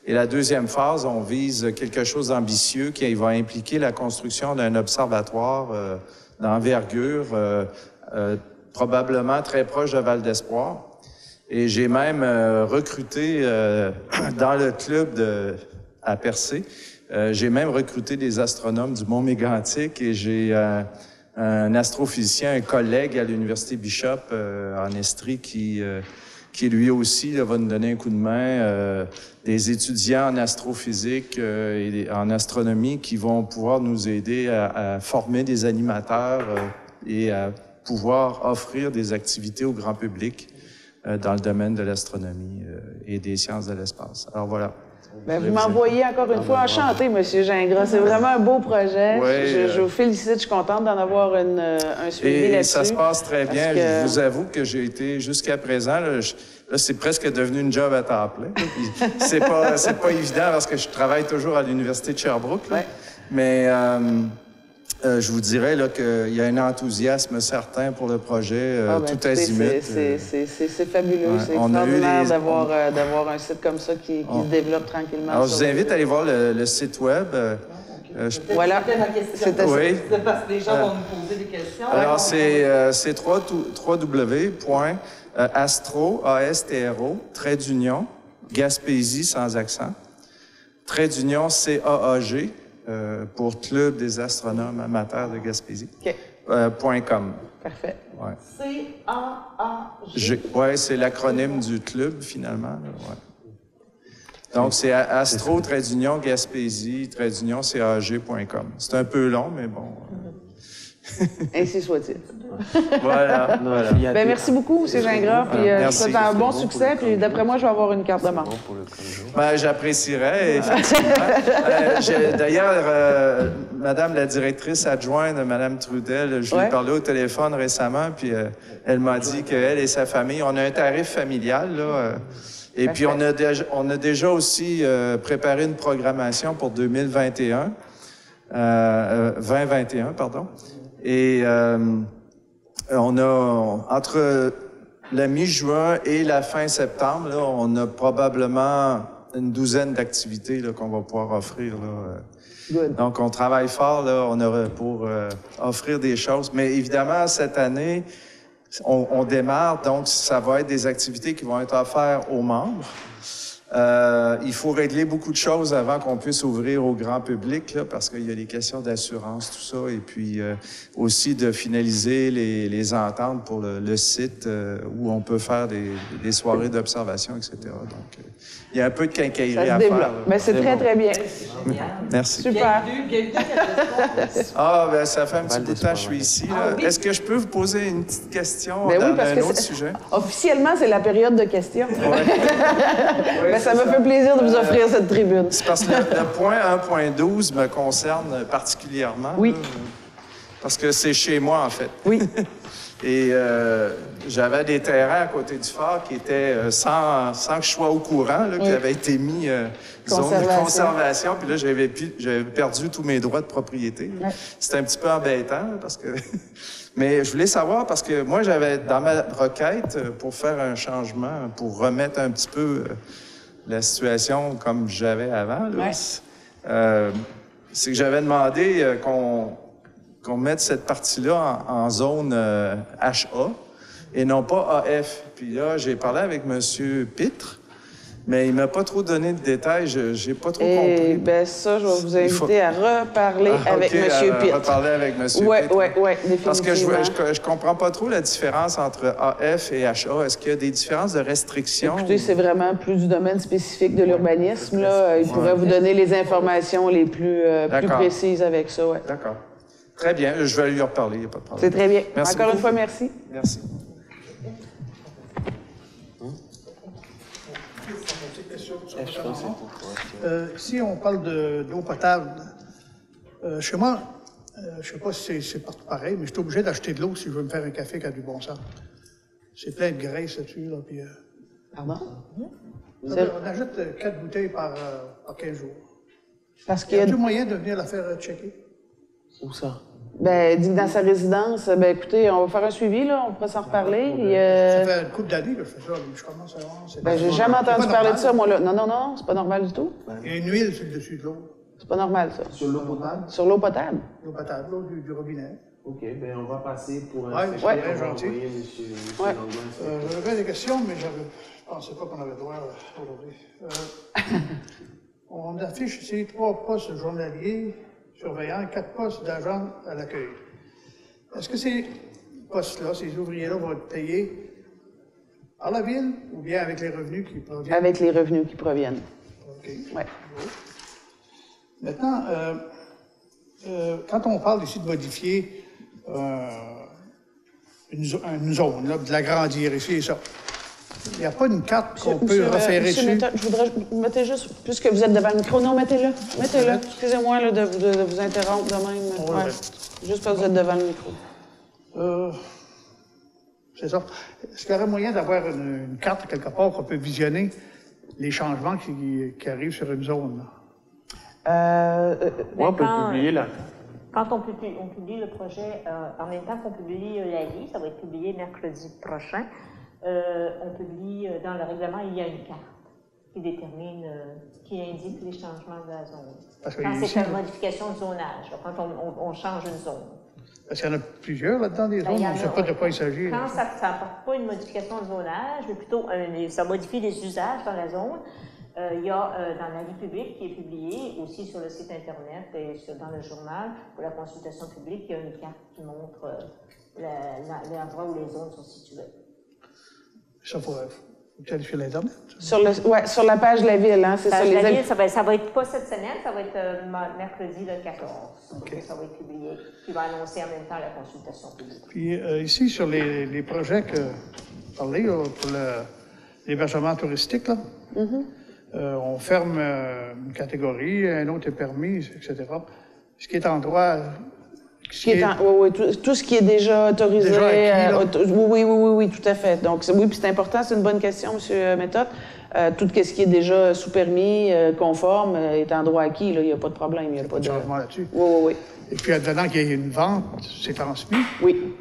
Et la deuxième phase, on vise quelque chose d'ambitieux qui va impliquer la construction d'un observatoire d'envergure, probablement très proche de Val-d'Espoir. Et j'ai même recruté dans le club à Percé, j'ai même recruté des astronomes du Mont-Mégantic et j'ai un astrophysicien, un collègue à l'Université Bishop en Estrie qui lui aussi là, va nous donner un coup de main. Des étudiants en astrophysique et en astronomie qui vont pouvoir nous aider à former des animateurs et à pouvoir offrir des activités au grand public dans le domaine de l'astronomie et des sciences de l'espace. Alors voilà. Bien, vous m'envoyez encore une fois enchanté, M. Gingras. C'est vraiment un beau projet. Oui, je vous félicite. Je suis contente d'en avoir un suivi là-dessus. Et ça se passe très bien. Que... Je vous avoue que j'ai été jusqu'à présent, là, c'est presque devenu une job à temps plein. C'est pas évident parce que je travaille toujours à l'Université de Sherbrooke. Là. Ouais. Mais je vous dirais là, qu'il y a un enthousiasme certain pour le projet, tout azimut. C'est fabuleux. Ouais, c'est extraordinaire d'avoir un site comme ça qui se développe tranquillement. Alors, je vous invite à aller voir le site web. Voilà. C'était oui. C'est parce que les gens vont nous poser des questions. Alors, c'est www.astro, A-S-T-R-O, trait d'union, Gaspésie sans accent, trait d'union, C-A-A-G, pour Club des astronomes amateurs de Gaspésie, OK. .com. Parfait. Ouais. C-A-A-G. Oui, c'est l'acronyme du club, finalement. Là, ouais. Donc, c'est astro, trait d'union, Gaspésie, trait d'union, CAG.com. C'est un peu long, mais bon. Ainsi soit-il. Voilà. Ben, merci beaucoup, M. Gingras. Puis, je vous souhaite un bon succès. Puis, d'après moi, je vais avoir une carte de membre. Ben, j'apprécierais, effectivement. D'ailleurs, Madame la directrice adjointe, Madame Trudel, je lui ai parlé au téléphone récemment, puis elle m'a dit qu'elle et sa famille, on a un tarif familial, là. Et puis, on a déjà aussi préparé une programmation pour 2021, 2021, pardon. Et on a, entre la mi-juin et la fin septembre, là, on a probablement une douzaine d'activités là, qu'on va pouvoir offrir. Là. Donc, on travaille fort là, pour offrir des choses. Mais évidemment, cette année, on démarre, donc ça va être des activités qui vont être offertes aux membres. Il faut régler beaucoup de choses avant qu'on puisse ouvrir au grand public, là, parce qu'il y a des questions d'assurance, tout ça, et puis aussi de finaliser les ententes pour le site où on peut faire des soirées d'observation, etc. Donc, il y a un peu de quincaillerie à faire. Mais c'est très, très bien. Merci. Super. Bienvenue. Ah, ben ça fait un petit bout de temps que je suis ici. Est-ce que je peux vous poser une petite question Ben oui, dans parce un que autre sujet? Officiellement, c'est la période de questions. Ben, ça me fait plaisir de vous offrir cette tribune. C'est parce que le point 1.12 me concerne particulièrement. Oui. Là, parce que c'est chez moi, en fait. Oui. Et j'avais des terrains à côté du phare qui étaient sans que je sois au courant, là, qui avaient été mis zone de conservation. Puis là, j'avais perdu tous mes droits de propriété. Ouais. C'était un petit peu embêtant parce que... Mais je voulais savoir, parce que moi, j'avais dans ma requête, pour faire un changement, pour remettre un petit peu la situation comme j'avais avant, là, c'est que j'avais demandé qu'on mette cette partie-là en zone HA et non pas AF. Puis là, j'ai parlé avec M. Pitre, mais il m'a pas trop donné de détails. J'ai pas trop compris. Bien, ça, je vais vous inviter à reparler avec M. Pitre. Reparler avec M. Pitre. Oui, définitivement. Parce que je comprends pas trop la différence entre AF et HA. Est-ce qu'il y a des différences de restrictions? Écoutez, c'est vraiment plus du domaine spécifique de l'urbanisme. Là. Il pourrait vous donner les informations les plus précises avec ça. Ouais. D'accord. Très bien. Je vais lui reparler, il n'y a pas de problème. C'est très bien. Merci Encore beaucoup. une fois, merci. Merci. Si on parle d'eau potable, chez moi, je ne sais pas si c'est partout pareil, mais je suis obligé d'acheter de l'eau si je veux me faire un café qui a du bon sens. C'est plein de graisse là-dessus. Là, puis, Pardon? On ajoute 4 bouteilles par 15 jours. Parce qu'il y a-t-il moyen de venir la faire checker? Où ça? Ben, dit que dans sa résidence, ben écoutez, on va faire un suivi, là, on pourra s'en reparler. Ça fait une couple d'années que je fais ça, je commence à voir. Ben, j'ai jamais entendu parler de ça, moi, là. Non, c'est pas normal du tout. Il y a une huile sur le dessus de l'eau. C'est pas normal, ça. Sur l'eau potable? Sur l'eau potable? L'eau potable, l'eau du robinet. OK, bien, on va passer pour un... Oui, c'est très gentil. J'avais des questions, mais je ne pensais pas qu'on avait le droit aujourd'hui. On affiche ici 3 postes journaliers surveillants, 4 postes d'agents à l'accueil. Est-ce que ces postes-là, ces ouvriers-là vont être payés par la ville ou bien avec les revenus qui proviennent? Avec les revenus qui proviennent. OK. Ouais. Maintenant, quand on parle ici de modifier une zone, là, de l'agrandir ici et ça, il n'y a pas une carte qu'on peut référer dessus? Je voudrais mettez juste, puisque vous êtes devant le micro, non, mettez-le. Mettez-le. Excusez-moi là, de vous interrompre de même. Ouais. Juste parce que vous êtes devant le micro. C'est ça. Est-ce qu'il y aurait moyen d'avoir une carte quelque part qu'on peut visionner les changements qui arrivent sur une zone? On peut publier là. Quand on publie le projet, en même temps qu'on publie l'avis, ça va être publié mercredi prochain, on publie dans le règlement, il y a une carte qui détermine, qui indique les changements de la zone. Quand c'est une modification de zonage, quand on change une zone. Parce qu'il y en a plusieurs là-dedans, des zones, on ne sait pas de quoi il s'agit. Quand ça n'apporte pas une modification de zonage, mais plutôt ça modifie les usages dans la zone, il y a dans l'avis public qui est publié, aussi sur le site Internet et dans le journal, pour la consultation publique, il y a une carte qui montre l'endroit où les zones sont situées. Ça, faut aller sur l'Internet? Sur la page de la Ville, hein, c'est ça. La Ville, ça va être pas cette semaine, ça va être mercredi le 14. Okay. Ça va être publié, qui va annoncer en même temps la consultation publique. Puis ici, sur les projets que vous parlez, pour l'hébergement touristique, là, on ferme une catégorie, un autre est permis, etc. Ce qui est en droit... tout ce qui est déjà autorisé. Déjà acquis, oui, tout à fait. Donc, oui, puis c'est important, c'est une bonne question, M. Méthode. Tout ce qui est déjà sous permis, conforme, est en droit acquis, il n'y a pas de problème. Il n'y a pas de changement là-dessus. Oui. Et puis, advenant qu'il y ait une vente, c'est transmis? Oui.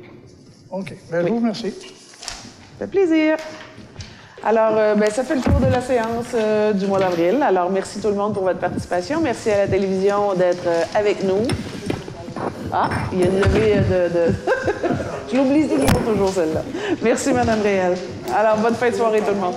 OK. Bien, je vous remercie. Ça fait plaisir. Alors, ça fait le tour de la séance du mois d'avril. Alors, merci tout le monde pour votre participation. Merci à la télévision d'être avec nous. Ah, il y a une levée de... Je l'oublie toujours, celle-là. Merci, Mme Réal. Alors, bonne fin de soirée, tout le monde.